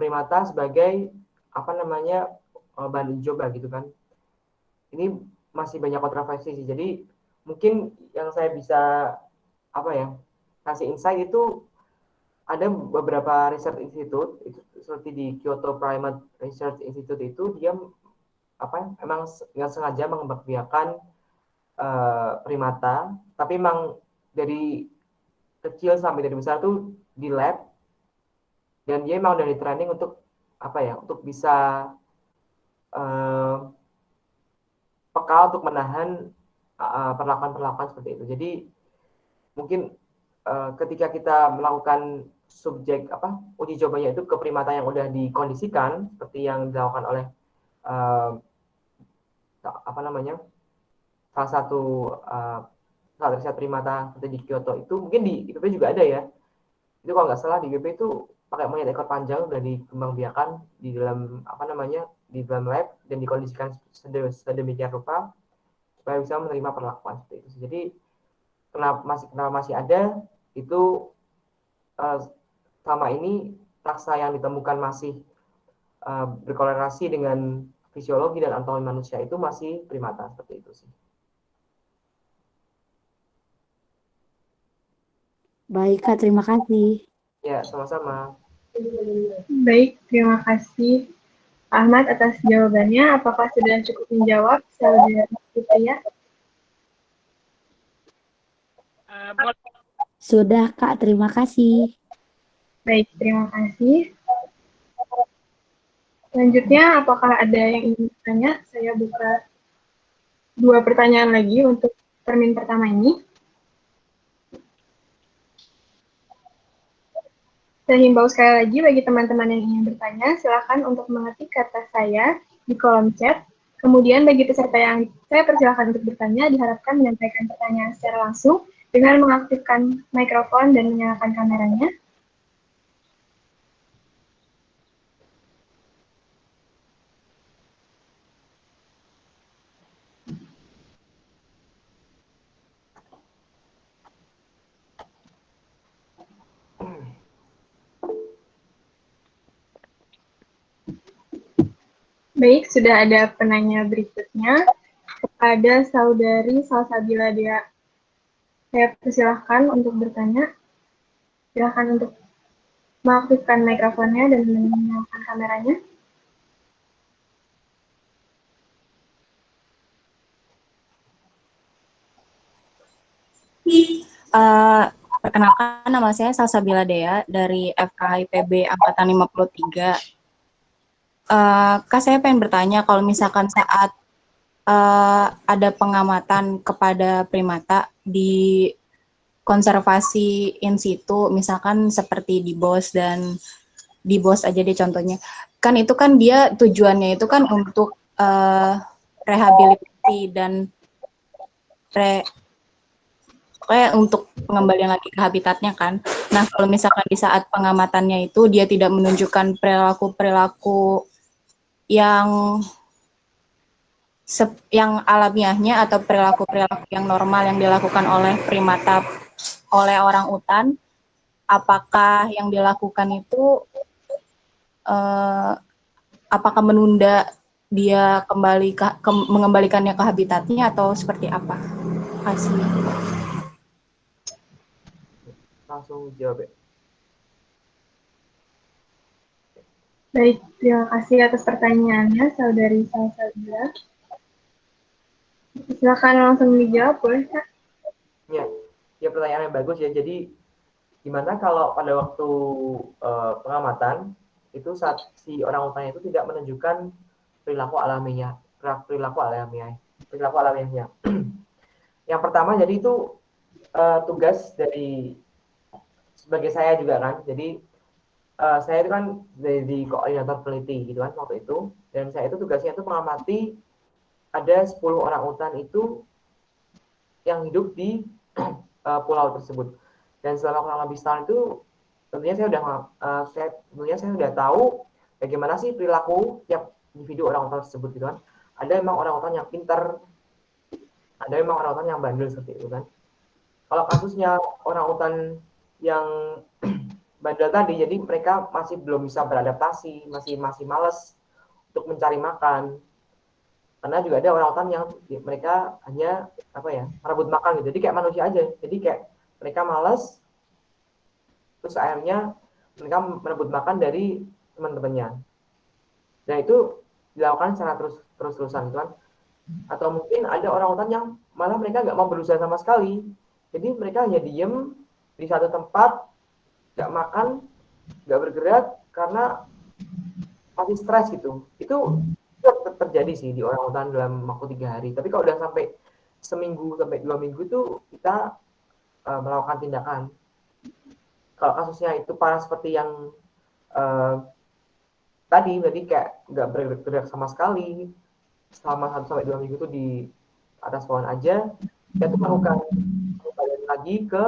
primata sebagai bahan uji coba gitu kan. Ini masih banyak kontroversi sih. Jadi mungkin yang saya bisa kasih insight itu ada beberapa research institute itu seperti di Kyoto Primate Research Institute, itu dia emang nggak sengaja mengembangbiakan primata, tapi emang dari kecil sampai dari besar tuh di lab, dan dia emang udah di training untuk untuk bisa peka untuk menahan perlakuan-perlakuan seperti itu. Jadi mungkin ketika kita melakukan uji cobanya itu ke primata yang udah dikondisikan seperti yang dilakukan oleh salah satu salah riset primata seperti di Kyoto, itu mungkin di IPB juga ada ya. Itu kalau nggak salah di IPB itu pakai monyet ekor panjang udah dikembangbiakan di dalam di dalam lab dan dikondisikan sedemikian rupa supaya bisa menerima perlakuan seperti itu. Jadi kenapa masih ada itu, selama ini taksa yang ditemukan masih berkorelasi dengan fisiologi dan anatomi manusia itu masih primata seperti itu sih. Baik Kak, terima kasih. Ya, sama-sama. Baik, terima kasih Ahmad atas jawabannya. Apakah sudah cukup menjawab, Saudara Fitria? Sudah Kak, terima kasih. Baik, terima kasih. Selanjutnya, apakah ada yang ingin bertanya? Saya buka 2 pertanyaan lagi untuk termin pertama ini. Saya himbau sekali lagi bagi teman-teman yang ingin bertanya, silakan untuk mengetik kata saya di kolom chat. Kemudian bagi peserta yang saya persilahkan untuk bertanya, diharapkan menyampaikan pertanyaan secara langsung dengan mengaktifkan mikrofon dan menyalakan kameranya. Baik, sudah ada penanya berikutnya kepada Saudari Salsabila Dea. Saya persilahkan untuk bertanya. Silahkan untuk mengaktifkan mikrofonnya dan menyalakan kameranya. Perkenalkan, nama saya Salsabila Dea dari FKH IPB Angkatan 53. Kak, saya pengen bertanya, kalau misalkan saat ada pengamatan kepada primata di konservasi in situ, misalkan seperti di BOS dan di BOS aja deh contohnya, kan itu kan dia tujuannya itu kan untuk rehabilitasi dan kayak untuk pengembalian lagi ke habitatnya kan. Nah, kalau misalkan di saat pengamatannya itu dia tidak menunjukkan perilaku-perilaku yang alamiahnya atau perilaku-perilaku yang normal yang dilakukan oleh primata oleh orang utan, apakah yang dilakukan itu apakah menunda dia mengembalikannya ke habitatnya atau seperti apa? Kasih. Langsung jawab ya. Baik, terima kasih atas pertanyaannya, Saudari Salsabila. Silakan langsung dijawab, boleh Kak? Ya pertanyaan yang bagus ya. Jadi gimana kalau pada waktu pengamatan itu saat si orang utannya itu tidak menunjukkan perilaku alamiahnya. Yang pertama, jadi itu tugas dari sebagai saya juga kan. Jadi saya itu kan dari koordinator peneliti gitu kan waktu itu, dan saya itu tugasnya itu mengamati ada 10 orang utan itu yang hidup di pulau tersebut. Dan selama kurang lebih setahun itu tentunya saya sudah tahu bagaimana sih perilaku tiap individu orang utan tersebut gitu kan. Ada memang orang utan yang pintar, ada memang orang utan yang bandel seperti itu kan. Kalau kasusnya orang utan yang bandel tadi, jadi mereka masih belum bisa beradaptasi, masih malas untuk mencari makan. Karena juga ada orang utan yang mereka hanya merebut makan gitu. Jadi kayak manusia aja. Jadi kayak mereka malas, terus akhirnya mereka merebut makan dari teman-temannya. Dan itu dilakukan secara terus-terusan kan. Atau mungkin ada orang utan yang malah mereka nggak mau berusaha sama sekali. Jadi mereka hanya diem di satu tempat, nggak makan, nggak bergerak karena masih stres gitu. Itu terjadi sih di orang utan dalam waktu 3 hari. Tapi kalau udah sampai seminggu sampai 2 minggu itu kita melakukan tindakan. Kalau kasusnya itu parah seperti yang tadi kayak nggak bergerak sama sekali selama 1 sampai 2 minggu itu di atas pohon aja, kita tuh melakukan kembali lagi ke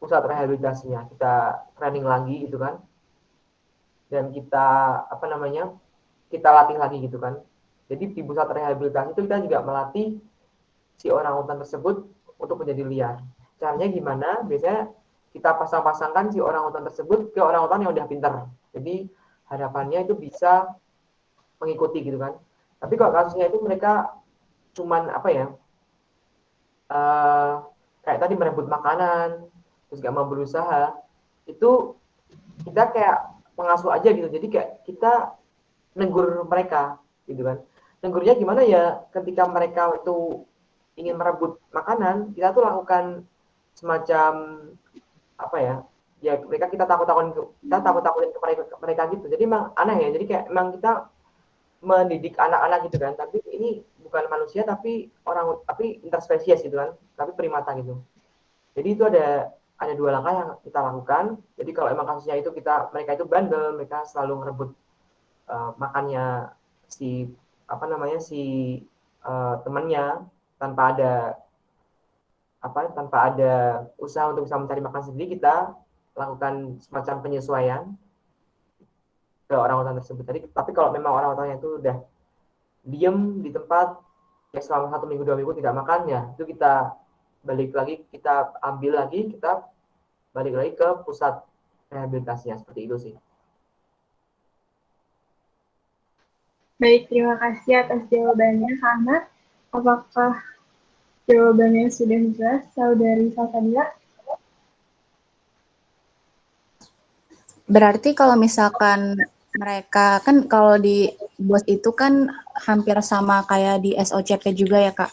pusat rehabilitasinya, kita training lagi gitu kan, dan kita kita latih lagi gitu kan. Jadi di pusat rehabilitasi itu kita juga melatih si orang utan tersebut untuk menjadi liar. Caranya gimana? Biasanya kita pasang-pasangkan si orang utan tersebut ke orang utan yang udah pintar. Jadi harapannya itu bisa mengikuti gitu kan. Tapi kalau kasusnya itu mereka cuman kayak tadi merebut makanan, terus gak mau berusaha, itu kita kayak pengasuh aja gitu. Jadi kayak kita negur mereka gitu kan. Negurnya gimana ya, ketika mereka itu ingin merebut makanan, kita tuh lakukan semacam kita takut-takutin ke mereka gitu. Jadi emang aneh ya. Jadi kayak emang kita mendidik anak-anak gitu kan. Tapi ini bukan manusia tapi interspesies gitu kan. Tapi primata gitu. Jadi itu ada ada 2 langkah yang kita lakukan. Jadi kalau emang kasusnya itu mereka itu bandel, mereka selalu ngerebut makannya si temannya tanpa ada usaha untuk bisa mencari makan sendiri, kita lakukan semacam penyesuaian ke orang-orang tersebut tadi. Tapi kalau memang orang-orangnya itu udah diem di tempat ya selama 1 minggu 2 minggu tidak makan, ya itu kita balik lagi, kita ambil lagi, kita balik lagi ke pusat rehabilitasinya, seperti itu sih. Baik, terima kasih atas jawabannya, Kak Ahmad. Apakah jawabannya sudah jelas, Saudari Salsabila? Berarti kalau misalkan mereka kan kalau di BOS itu kan hampir sama kayak di SOCP juga ya Kak?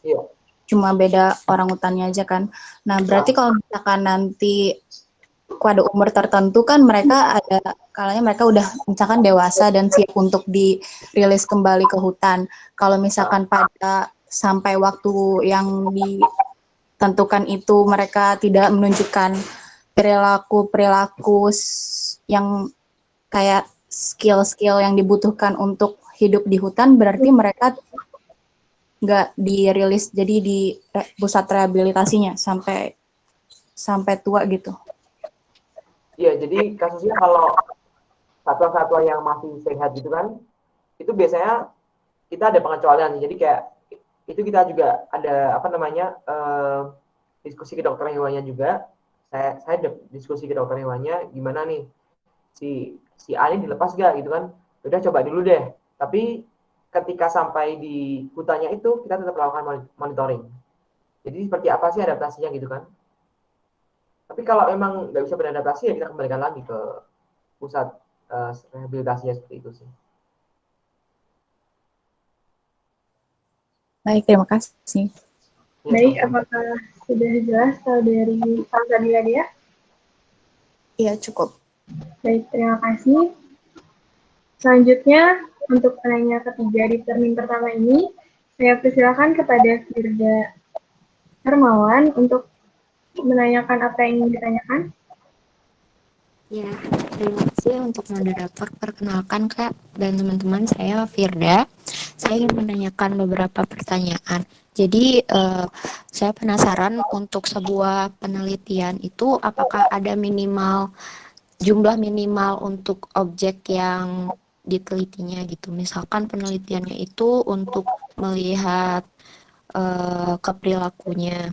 Iya. Cuma beda orang utannya aja kan. Nah berarti kalau misalkan nanti pada umur tertentu kan mereka ada kalanya mereka udah misalkan dewasa dan siap untuk dirilis kembali ke hutan. Kalau misalkan pada sampai waktu yang ditentukan itu mereka tidak menunjukkan perilaku yang kayak skill-skill yang dibutuhkan untuk hidup di hutan, berarti mereka nggak dirilis jadi di pusat rehabilitasinya sampai tua gitu. Iya, jadi kasusnya kalau satwa-satwa yang masih sehat gitu kan, itu biasanya kita ada pengecualian. Jadi kayak itu kita juga ada diskusi ke dokter hewannya juga. Saya ada diskusi ke dokter hewannya, gimana nih si A ini dilepas gak gitu kan? Udah coba dulu deh. Tapi ketika sampai di hutannya itu kita tetap melakukan monitoring. Jadi seperti apa sih adaptasinya gitu kan? Tapi kalau memang nggak bisa beradaptasi ya kita kembalikan lagi ke pusat rehabilitasinya, seperti itu sih. Baik, terima kasih. Baik, apakah sudah jelas Saudari Salsabila dia? Iya, cukup. Baik, terima kasih. Selanjutnya, untuk penanya ketiga di termin pertama ini, saya persilakan kepada Firda Hermawan untuk menanyakan apa yang ingin ditanyakan. Ya, terima kasih untuk moderator. Perkenalkan Kak dan teman-teman, saya Firda. Saya ingin menanyakan beberapa pertanyaan. Jadi, saya penasaran untuk sebuah penelitian itu apakah ada jumlah minimal untuk objek yang ditelitinya gitu. Misalkan penelitiannya itu untuk melihat keperilakunya.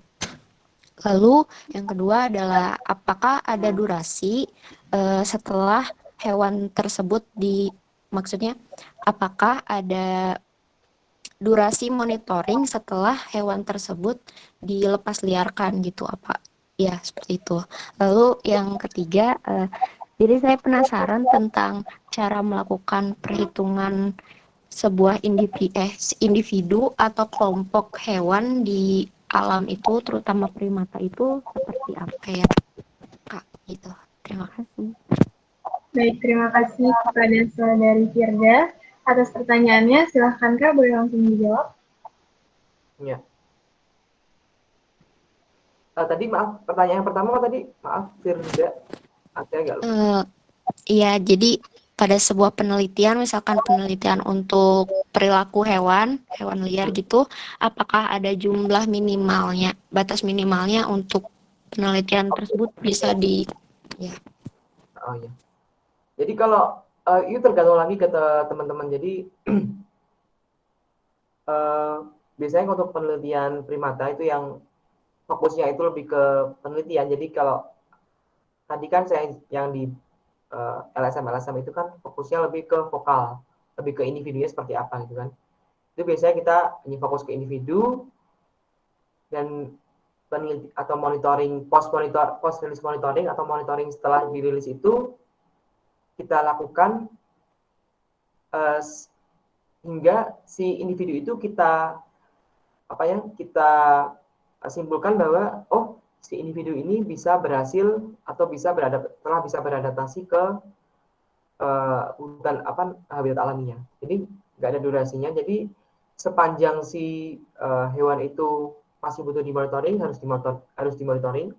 Lalu yang kedua adalah apakah ada durasi setelah hewan tersebut maksudnya apakah ada durasi monitoring setelah hewan tersebut dilepas liarkan gitu apa? Ya, seperti itu. Lalu yang ketiga, jadi saya penasaran tentang cara melakukan perhitungan sebuah individu atau kelompok hewan di alam itu, terutama primata itu seperti apa ya, Kak? Gitu. Terima kasih. Baik, terima kasih kepada Saudari Firda atas pertanyaannya. Silahkan Kak, boleh langsung dijawab. Ya. Tadi maaf, pertanyaan pertama tadi, maaf Firda, saya nggak lupa. Iya, jadi pada sebuah penelitian, misalkan penelitian untuk perilaku hewan liar gitu, apakah ada jumlah minimalnya, batas minimalnya untuk penelitian tersebut bisa ya. Oh ya. Jadi kalau itu tergantung lagi ke teman-teman. Jadi biasanya untuk penelitian primata itu yang fokusnya itu lebih ke penelitian. Jadi kalau tadi kan saya yang di LSM itu kan fokusnya lebih ke vokal, lebih ke individunya seperti apa gitu kan. Itu biasanya kita hanya fokus ke individu dan peneliti atau monitoring post release monitoring atau monitoring setelah dirilis itu kita lakukan hingga si individu itu kita simpulkan bahwa si individu ini bisa berhasil atau telah bisa beradaptasi ke hutan habitat alaminya. Jadi nggak ada durasinya. Jadi sepanjang si hewan itu masih butuh dimonitoring, harus dimonitoring.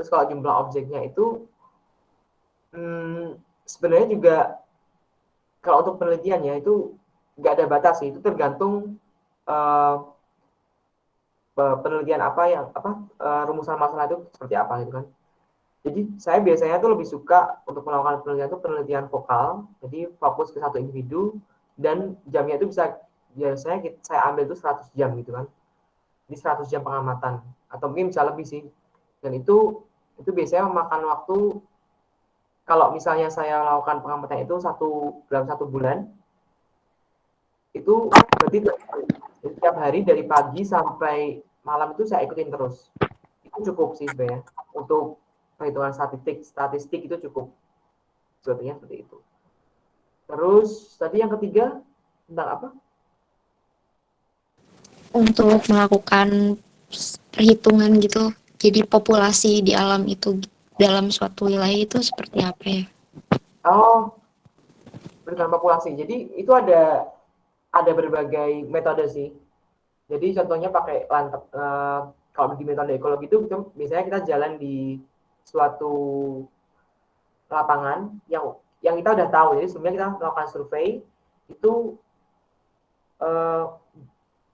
Terus kalau jumlah objeknya itu sebenarnya juga kalau untuk penelitiannya itu nggak ada batas sih, itu tergantung penelitian rumusan masalah itu seperti apa gitu kan. Jadi saya biasanya tuh lebih suka untuk melakukan penelitian itu penelitian vokal, jadi fokus ke satu individu dan jamnya itu biasanya saya ambil itu 100 jam gitu kan. Jadi 100 jam pengamatan atau mungkin bisa lebih sih. Dan itu biasanya memakan waktu, kalau misalnya saya melakukan pengamatan itu dalam 1 bulan, itu berarti setiap hari dari pagi sampai malam itu saya ikutin terus. Itu cukup sih sebenarnya untuk perhitungan statistik itu cukup sebetulnya seperti itu. Terus tadi yang ketiga tentang apa? Untuk melakukan perhitungan gitu. Jadi populasi di alam itu dalam suatu wilayah itu seperti apa ya? Oh, perhitungan populasi. Jadi itu ada berbagai metode sih. Jadi contohnya pakai kalau di metode ekologi itu biasanya kita jalan di suatu lapangan yang kita udah tahu. Jadi sebelumnya kita melakukan survei itu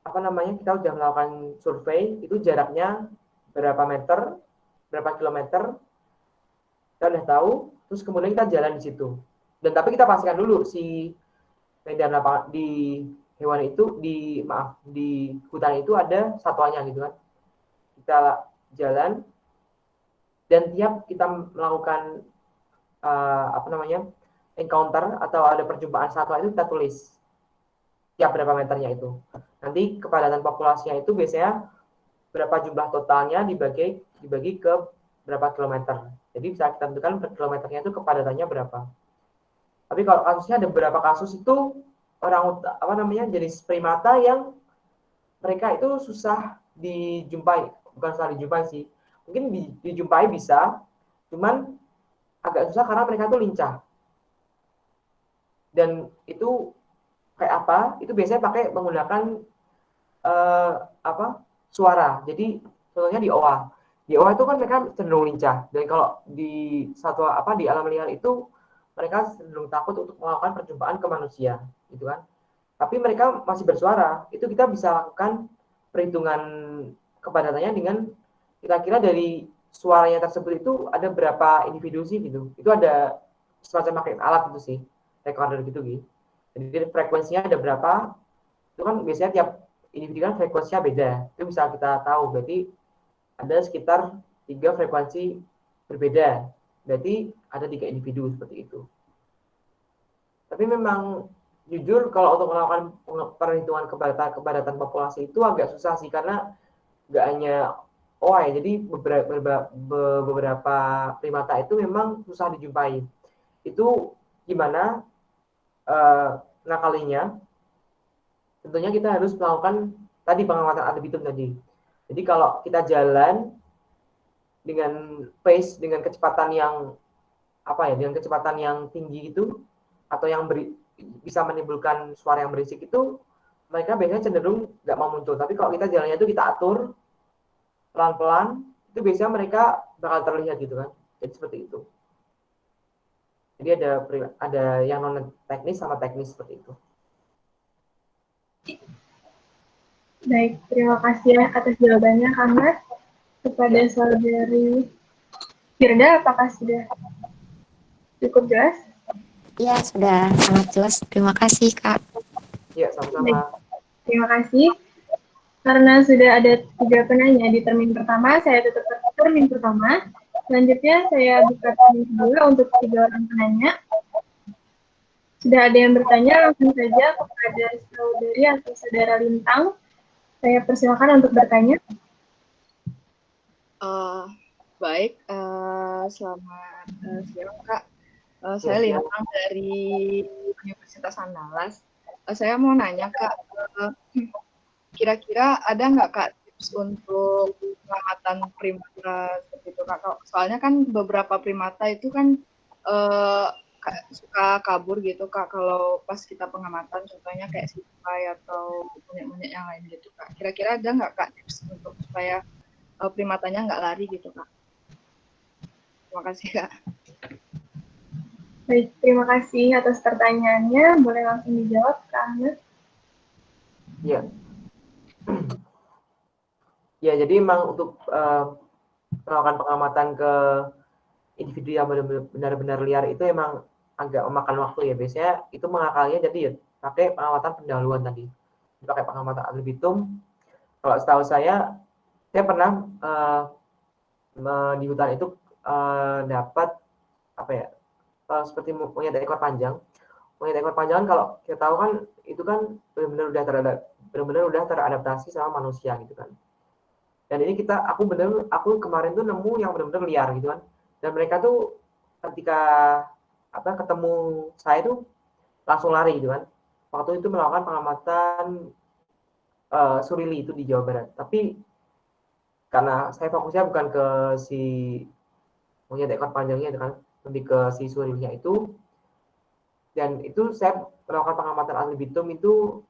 kita udah melakukan survei itu jaraknya berapa meter, berapa kilometer, kita udah tahu. Terus kemudian kita jalan di situ. Dan tapi kita pastikan dulu si medan lapangan di hewan itu di hutan itu ada satwanya gitu kan. Kita jalan dan tiap kita melakukan encounter atau ada perjumpaan satwa itu kita tulis tiap berapa meternya itu. Nanti kepadatan populasinya itu biasanya berapa jumlah totalnya dibagi ke berapa kilometer. Jadi bisa kita tentukan per kilometernya itu kepadatannya berapa. Tapi kalau kasusnya ada beberapa kasus itu jenis primata yang mereka itu susah dijumpai, bukan susah dijumpai sih. Mungkin dijumpai bisa, cuman agak susah karena mereka tuh lincah. Dan itu kayak apa? Itu biasanya menggunakan suara. Jadi contohnya di owa. Di owa itu kan mereka cenderung lincah. Dan kalau di di alam liar itu mereka cenderung takut untuk melakukan perjumpaan ke manusia, gitu kan. Tapi mereka masih bersuara. Itu kita bisa lakukan perhitungan kepadatannya dengan kira-kira dari suaranya tersebut itu ada berapa individu sih gitu. Itu ada semacam pakai alat itu sih, recorder gitu. Jadi frekuensinya ada berapa, itu kan biasanya tiap individu kan frekuensinya beda. Itu bisa kita tahu, berarti ada sekitar 3 frekuensi berbeda. Berarti ada 3 individu seperti itu. Tapi memang jujur kalau untuk melakukan perhitungan kepadatan populasi itu agak susah sih, karena nggak hanya ya, jadi beberapa primata itu memang susah dijumpai. Itu gimana ngakalinya? Tentunya kita harus melakukan tadi pengamatan ad libitum tadi. Jadi kalau kita jalan dengan pace, dengan kecepatan yang dengan kecepatan yang tinggi itu, atau yang bisa menimbulkan suara yang berisik itu, mereka biasanya cenderung nggak mau muncul. Tapi kalau kita jalannya itu kita atur pelan-pelan, itu biasanya mereka bakal terlihat gitu kan. Jadi seperti itu. Jadi ada yang non teknis sama teknis seperti itu. Baik, terima kasih atas jawabannya, Ahmad. Kepada saudari Firda, apakah sudah cukup jelas? Ya, sudah sangat jelas. Terima kasih, Kak. Ya, sama-sama. Terima kasih. Karena sudah ada 3 penanya di termin pertama, saya tutup termin pertama. Selanjutnya saya buka termin kedua untuk 3 orang penanya. Sudah ada yang bertanya, langsung saja kepada saudari atau saudara Lintang. Saya persilakan untuk bertanya. Baik, selamat siang Kak. Saya Lintang dari Universitas Andalas. Saya mau nanya Kak, kira-kira ada nggak Kak tips untuk pengamatan primata seperti itu Kak? Soalnya kan beberapa primata itu kan suka kabur gitu Kak kalau pas kita pengamatan, contohnya kayak sipai atau monyet-monyet yang lain gitu Kak. Kira-kira ada nggak Kak tips untuk supaya primatanya nggak lari gitu Kak? Terima kasih, Kak. Baik, terima kasih atas pertanyaannya. Boleh langsung dijawab, Kak Ahmad? Ya. Ya, jadi memang untuk melakukan pengamatan ke individu yang benar-benar liar itu emang agak memakan waktu ya. Biasanya itu mengakalnya jadi ya pakai pengamatan pendahuluan tadi. Pakai pengamatan ad libitum. Kalau setahu saya pernah di hutan itu dapat apa ya? Seperti monyet ekor panjang. Monyet ekor panjang kalau kita tahu kan itu kan benar-benar udah teradaptasi sama manusia gitu kan. Dan ini aku kemarin tuh nemu yang benar-benar liar gitu kan. Dan mereka tuh ketika ketemu saya tuh langsung lari gitu kan. Waktu itu melakukan pengamatan surili itu di Jawa Barat. Tapi karena saya fokusnya bukan ke si monyet ekor panjangnya gitu kan, lebih ke si surilinya itu. Dan itu saya melakukan pengamatan ad libitum itu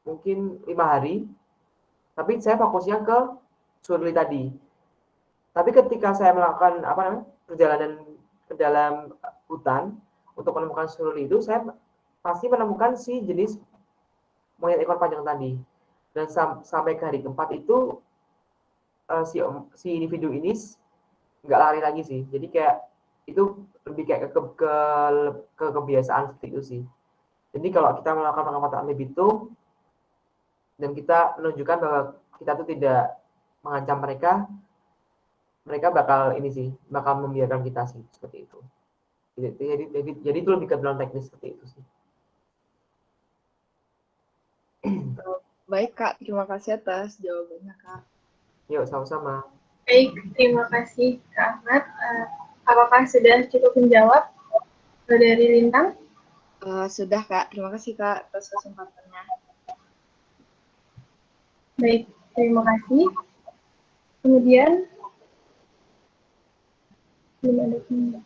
mungkin 5 hari. Tapi saya fokusnya ke surili tadi. Tapi ketika saya melakukan perjalanan ke dalam hutan untuk menemukan surili itu, saya pasti menemukan si jenis monyet ekor panjang tadi. Dan sampai ke hari keempat itu si individu ini nggak lari lagi sih. Jadi kayak itu lebih kayak ke kebiasaan seperti itu sih. Jadi kalau kita melakukan pengamatan ad libitum dan kita menunjukkan bahwa kita tuh tidak mengancam mereka bakal membiarkan kita sih seperti itu. Jadi itu lebih ke dalam teknis seperti itu sih. Baik, Kak. Terima kasih atas jawabannya, Kak. Yuk, sama-sama. Baik, terima kasih, Kak Ahmad. Apakah sudah cukup menjawab dari Lintang? Sudah, Kak. Terima kasih, Kak, atas kesempatannya. Baik, terima kasih. Kemudian, belum ada penjawab.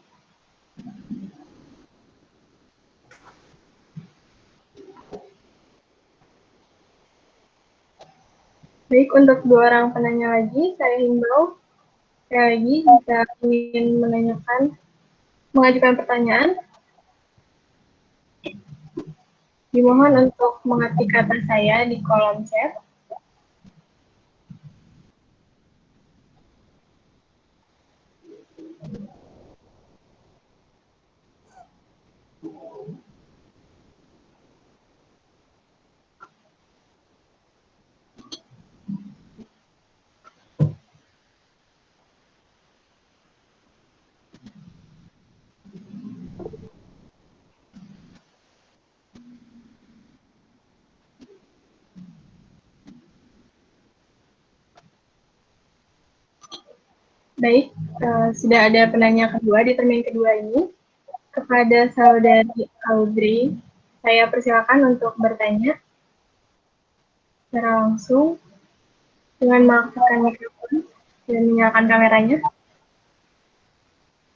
Baik, untuk 2 orang penanya lagi, saya himbau sekali lagi jika ingin mengajukan pertanyaan, dimohon untuk mengetik kata saya di kolom chat. Baik, sudah ada penanya kedua di termin kedua ini. Kepada saudari Audrey, saya persilakan untuk bertanya secara langsung dengan mengaktifkan mikrofon dan menyalakan kameranya.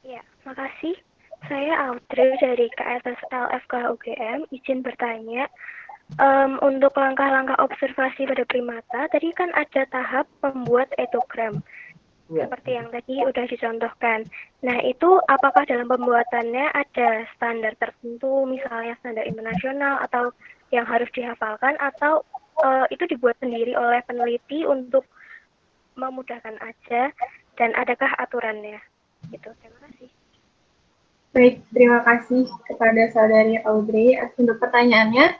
Ya, makasih. Saya Audrey dari KSSL FK UGM. Izin bertanya, untuk langkah-langkah observasi pada primata, tadi kan ada tahap membuat etogram. Ya. Seperti yang tadi udah dicontohkan. Nah, itu apakah dalam pembuatannya ada standar tertentu, misalnya standar internasional, atau yang harus dihafalkan, atau itu dibuat sendiri oleh peneliti untuk memudahkan aja, dan adakah aturannya? Gitu, terima kasih. Baik, terima kasih kepada saudari Audrey untuk pertanyaannya.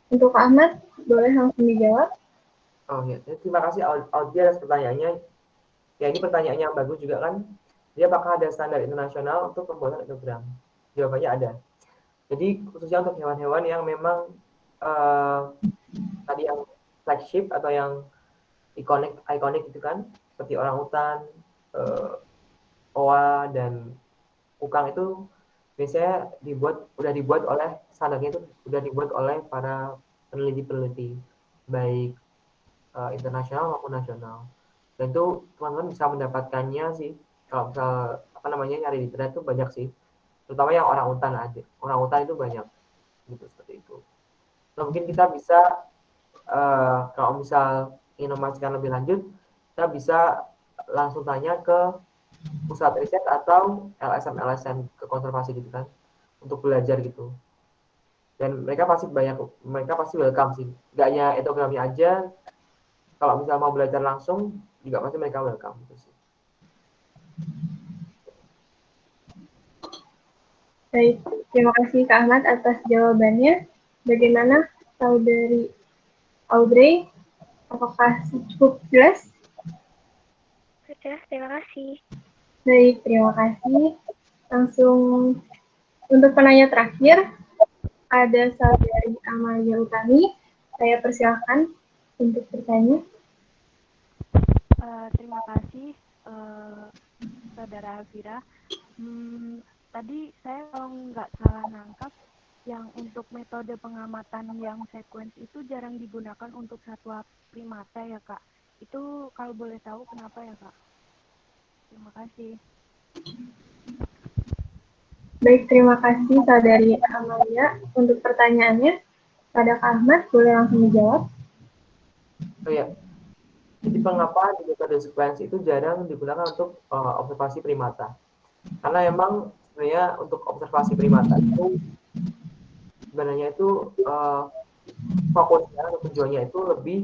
Untuk Pak Ahmad, boleh langsung dijawab? Oh ya, terima kasih Audrey atas pertanyaannya. Ya, ini pertanyaan yang bagus juga kan. Jadi apakah ada standar internasional untuk pembuatan etogram? Jawabannya ada. Jadi khususnya untuk hewan-hewan yang memang tadi yang flagship atau yang ikonik itu kan, seperti orangutan, oa dan kukang itu biasanya udah dibuat oleh standarnya itu udah dibuat oleh para peneliti-peneliti baik internasional maupun nasional. Dan itu teman-teman bisa mendapatkannya sih kalau misal nyari di internet tuh banyak sih, terutama yang orangutan itu banyak gitu seperti itu. Nah, mungkin kita bisa kalau misal ingin memastikan lebih lanjut, kita bisa langsung tanya ke pusat riset atau LSM ke konservasi gitu kan, untuk belajar gitu. Dan mereka pasti welcome sih, nggak hanya etnografi aja, kalau misalnya mau belajar langsung juga pasti mereka welcome gitu sih. Baik, terima kasih Kak Ahmad atas jawabannya. Bagaimana Saudari Audrey? Apakah cukup jelas? Sudah, terima kasih. Baik, terima kasih. Langsung untuk penanya terakhir, ada Saudari Amalia Utami. Saya persilahkan untuk bertanya. Terima kasih, Saudara Alvira. Tadi saya kalau nggak salah nangkap, yang untuk metode pengamatan yang sekuens itu jarang digunakan untuk satwa primata ya Kak. Itu kalau boleh tahu kenapa ya Kak? Terima kasih. Baik, terima kasih Saudari Amalia untuk pertanyaannya. Pada Kak Ahmad, boleh langsung dijawab? Oh ya, jadi mengapa di metode sekuens itu jarang digunakan untuk observasi primata? Karena emang sebenarnya untuk observasi primata itu sebenarnya itu fokusnya atau tujuannya itu lebih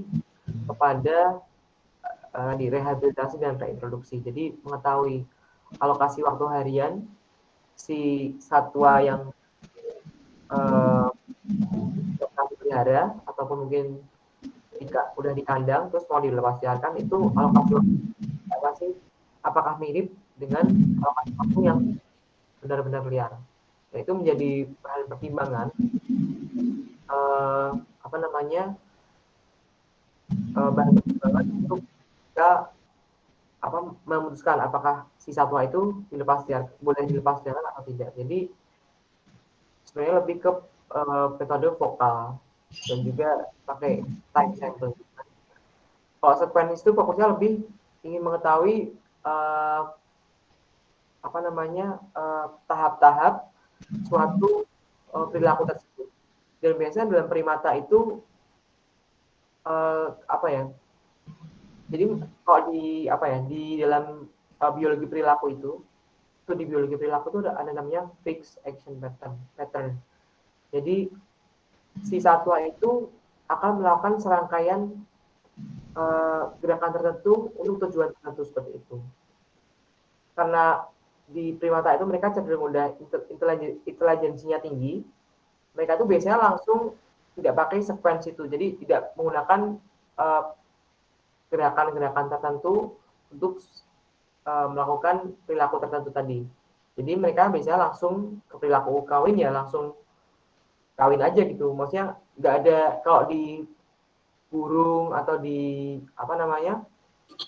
kepada di rehabilitasi dan reintroduksi. Jadi mengetahui alokasi waktu harian si satwa yang kami pelihara ataupun mungkin jika udah di kandang terus mau dilepas liarkan, itu alokasi apakah mirip dengan alokasi waktu yang benar-benar liar. Nah, itu menjadi bahan pertimbangan bahan pertimbangan untuk kita memutuskan apakah si satwa itu boleh dilepas liarkan atau tidak. Jadi sebenarnya lebih ke metode vokal dan juga pakai time sample. Kalau sekuens itu fokusnya lebih ingin mengetahui tahap-tahap suatu perilaku tersebut. Dan biasanya dalam primata itu jadi kalau di dalam biologi perilaku itu di biologi perilaku itu ada namanya fixed action pattern. Jadi si satwa itu akan melakukan serangkaian gerakan tertentu untuk tujuan tertentu seperti itu. Karena di primata itu mereka cenderung udah intelijensinya tinggi, mereka tuh biasanya langsung tidak pakai sekuens itu, jadi tidak menggunakan gerakan-gerakan tertentu untuk melakukan perilaku tertentu tadi. Jadi mereka biasanya langsung ke perilaku kawin, ya langsung kawin aja gitu. Maksudnya nggak ada, kalau di burung atau di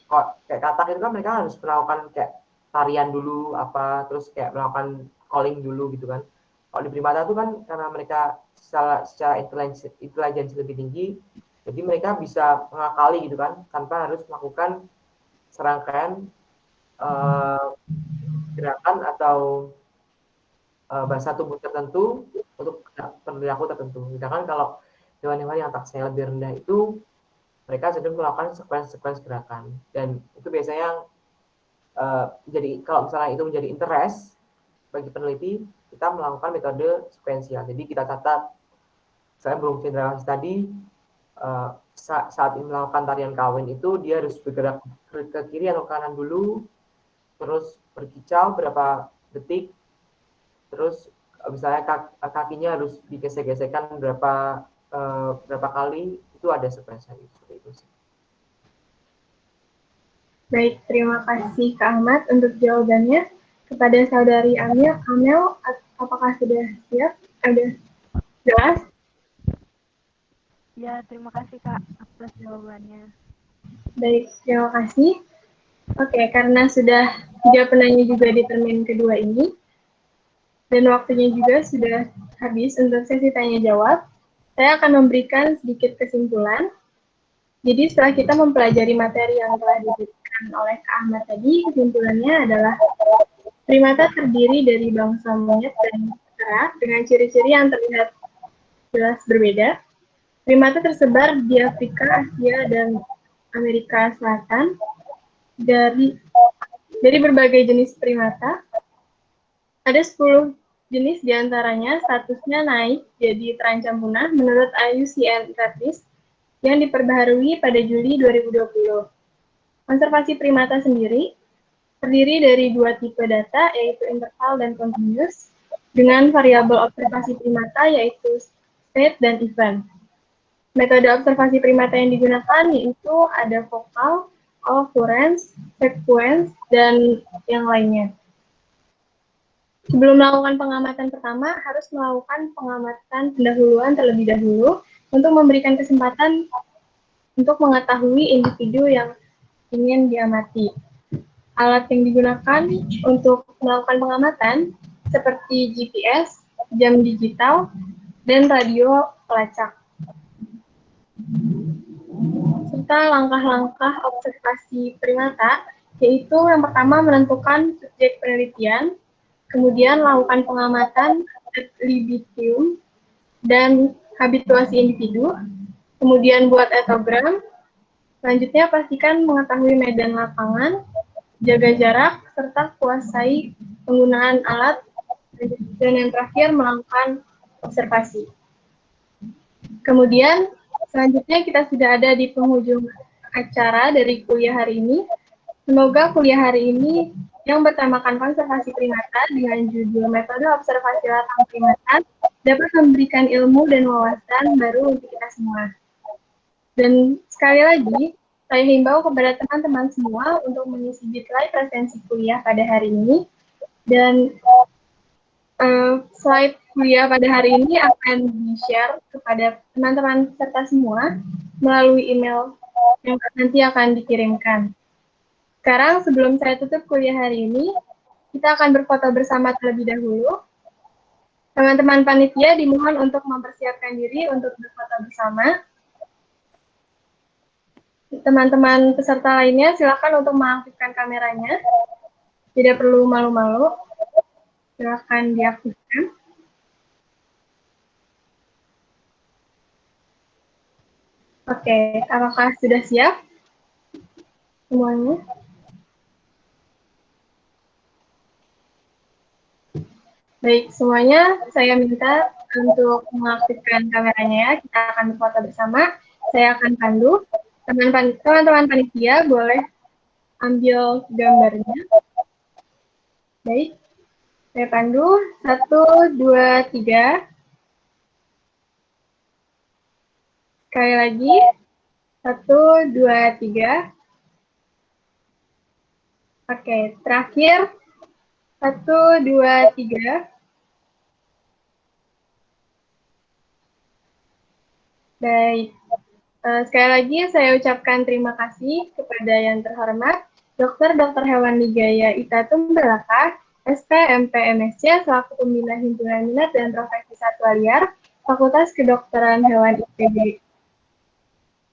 kok kayak katak itu kan mereka harus melakukan kayak tarian dulu terus kayak melakukan calling dulu gitu kan. Kalau di primata itu kan karena mereka secara intelijensi lebih tinggi, jadi mereka bisa mengakali gitu kan tanpa harus melakukan serangkaian gerakan atau bahasa tubuh tertentu untuk perilaku tertentu. Sedangkan kalau hewan-hewan yang taksanya lebih rendah itu mereka sedang melakukan sekuens gerakan, dan itu biasanya jadi kalau misalnya itu menjadi interest bagi peneliti, kita melakukan metode sekuensial. Jadi kita catat, saya belum cendrawasih tadi saat melakukan tarian kawin itu dia harus bergerak ke kiri atau kanan dulu, terus berkicau berapa detik, terus misalnya kakinya harus digesek-gesekkan berapa kali, itu ada sekuensinya seperti itu sih. Baik, terima kasih Kak Ahmad untuk jawabannya. Kepada Saudari Amel, apakah sudah siap? Ada jelas? Ya, terima kasih Kak atas jawabannya. Baik, terima kasih. Oke, karena sudah 3 penanya juga di termin kedua ini, dan waktunya juga sudah habis untuk sesi tanya jawab, saya akan memberikan sedikit kesimpulan. Jadi setelah kita mempelajari materi yang telah diberikan oleh Kak Ahmad tadi, kesimpulannya adalah primata terdiri dari bangsa monyet dan kera dengan ciri-ciri yang terlihat jelas berbeda. Primata tersebar di Afrika, Asia, dan Amerika Selatan. Dari Dari berbagai jenis primata, ada 10 jenis diantaranya statusnya naik jadi terancam punah menurut IUCN Red List yang diperbaharui pada Juli 2020. Konservasi primata sendiri terdiri dari 2 tipe data, yaitu interval dan continuous, dengan variabel observasi primata yaitu state dan event. Metode observasi primata yang digunakan yaitu ada vokal, occurrence, sequence, dan yang lainnya. Sebelum melakukan pengamatan pertama, harus melakukan pengamatan pendahuluan terlebih dahulu untuk memberikan kesempatan untuk mengetahui individu yang ingin diamati. Alat yang digunakan untuk melakukan pengamatan seperti GPS, jam digital, dan radio pelacak. Serta langkah-langkah observasi primata, yaitu yang pertama menentukan subjek penelitian, kemudian lakukan pengamatan ad libitum dan habituasi individu, kemudian buat etogram, selanjutnya pastikan mengetahui medan lapangan, jaga jarak, serta kuasai penggunaan alat, dan yang terakhir melakukan observasi. Kemudian, selanjutnya kita sudah ada di penghujung acara dari kuliah hari ini. Semoga kuliah hari ini yang bertemakan konservasi primata dengan judul metode observasi latang primata dapat memberikan ilmu dan wawasan baru untuk kita semua. Dan sekali lagi, saya himbau kepada teman-teman semua untuk mengisi slide presensi kuliah pada hari ini. Dan slide kuliah pada hari ini akan di-share kepada teman-teman peserta semua melalui email yang nanti akan dikirimkan. Sekarang, sebelum saya tutup kuliah hari ini, kita akan berfoto bersama terlebih dahulu. Teman-teman panitia dimohon untuk mempersiapkan diri untuk berfoto bersama. Teman-teman peserta lainnya, silakan untuk mengaktifkan kameranya. Tidak perlu malu-malu. Silakan diaktifkan. Oke, apakah sudah siap semuanya? Baik, semuanya saya minta untuk mengaktifkan kameranya ya. Kita akan berfoto bersama. Saya akan pandu. Teman-teman panitia boleh ambil gambarnya. Baik, saya pandu. 1, 2, 3. Sekali lagi. 1, 2, 3. Oke, terakhir. 1, 2, 3. Baik, sekali lagi saya ucapkan terima kasih kepada yang terhormat Dr. Hewan Ligaya Ita Tumbalaka, SPMP MSc selaku Pembina Himpunan Minat dan Profesi Satwa Liar, Fakultas Kedokteran Hewan IPB.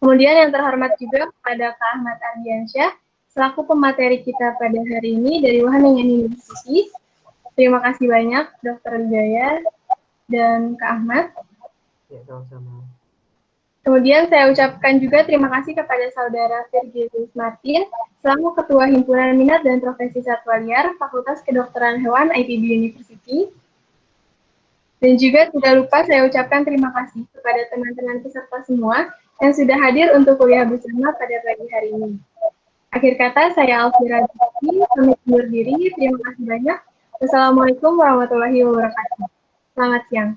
Kemudian yang terhormat juga kepada Kak Ahmad Ardiansyah, selaku pemateri kita pada hari ini dari Wageningen University. Terima kasih banyak Dr. Ligaya dan Kak Ahmad. Ya, sama-sama. Kemudian saya ucapkan juga terima kasih kepada Saudara Virgilius Martin, selaku Ketua Himpunan Minat dan Profesi Satwa Liar, Fakultas Kedokteran Hewan IPB University. Dan juga tidak lupa saya ucapkan terima kasih kepada teman-teman peserta semua yang sudah hadir untuk kuliah bersama pada pagi hari ini. Akhir kata, saya Alfira Diki, pamit undur diri. Terima kasih banyak. Wassalamualaikum warahmatullahi wabarakatuh. Selamat siang.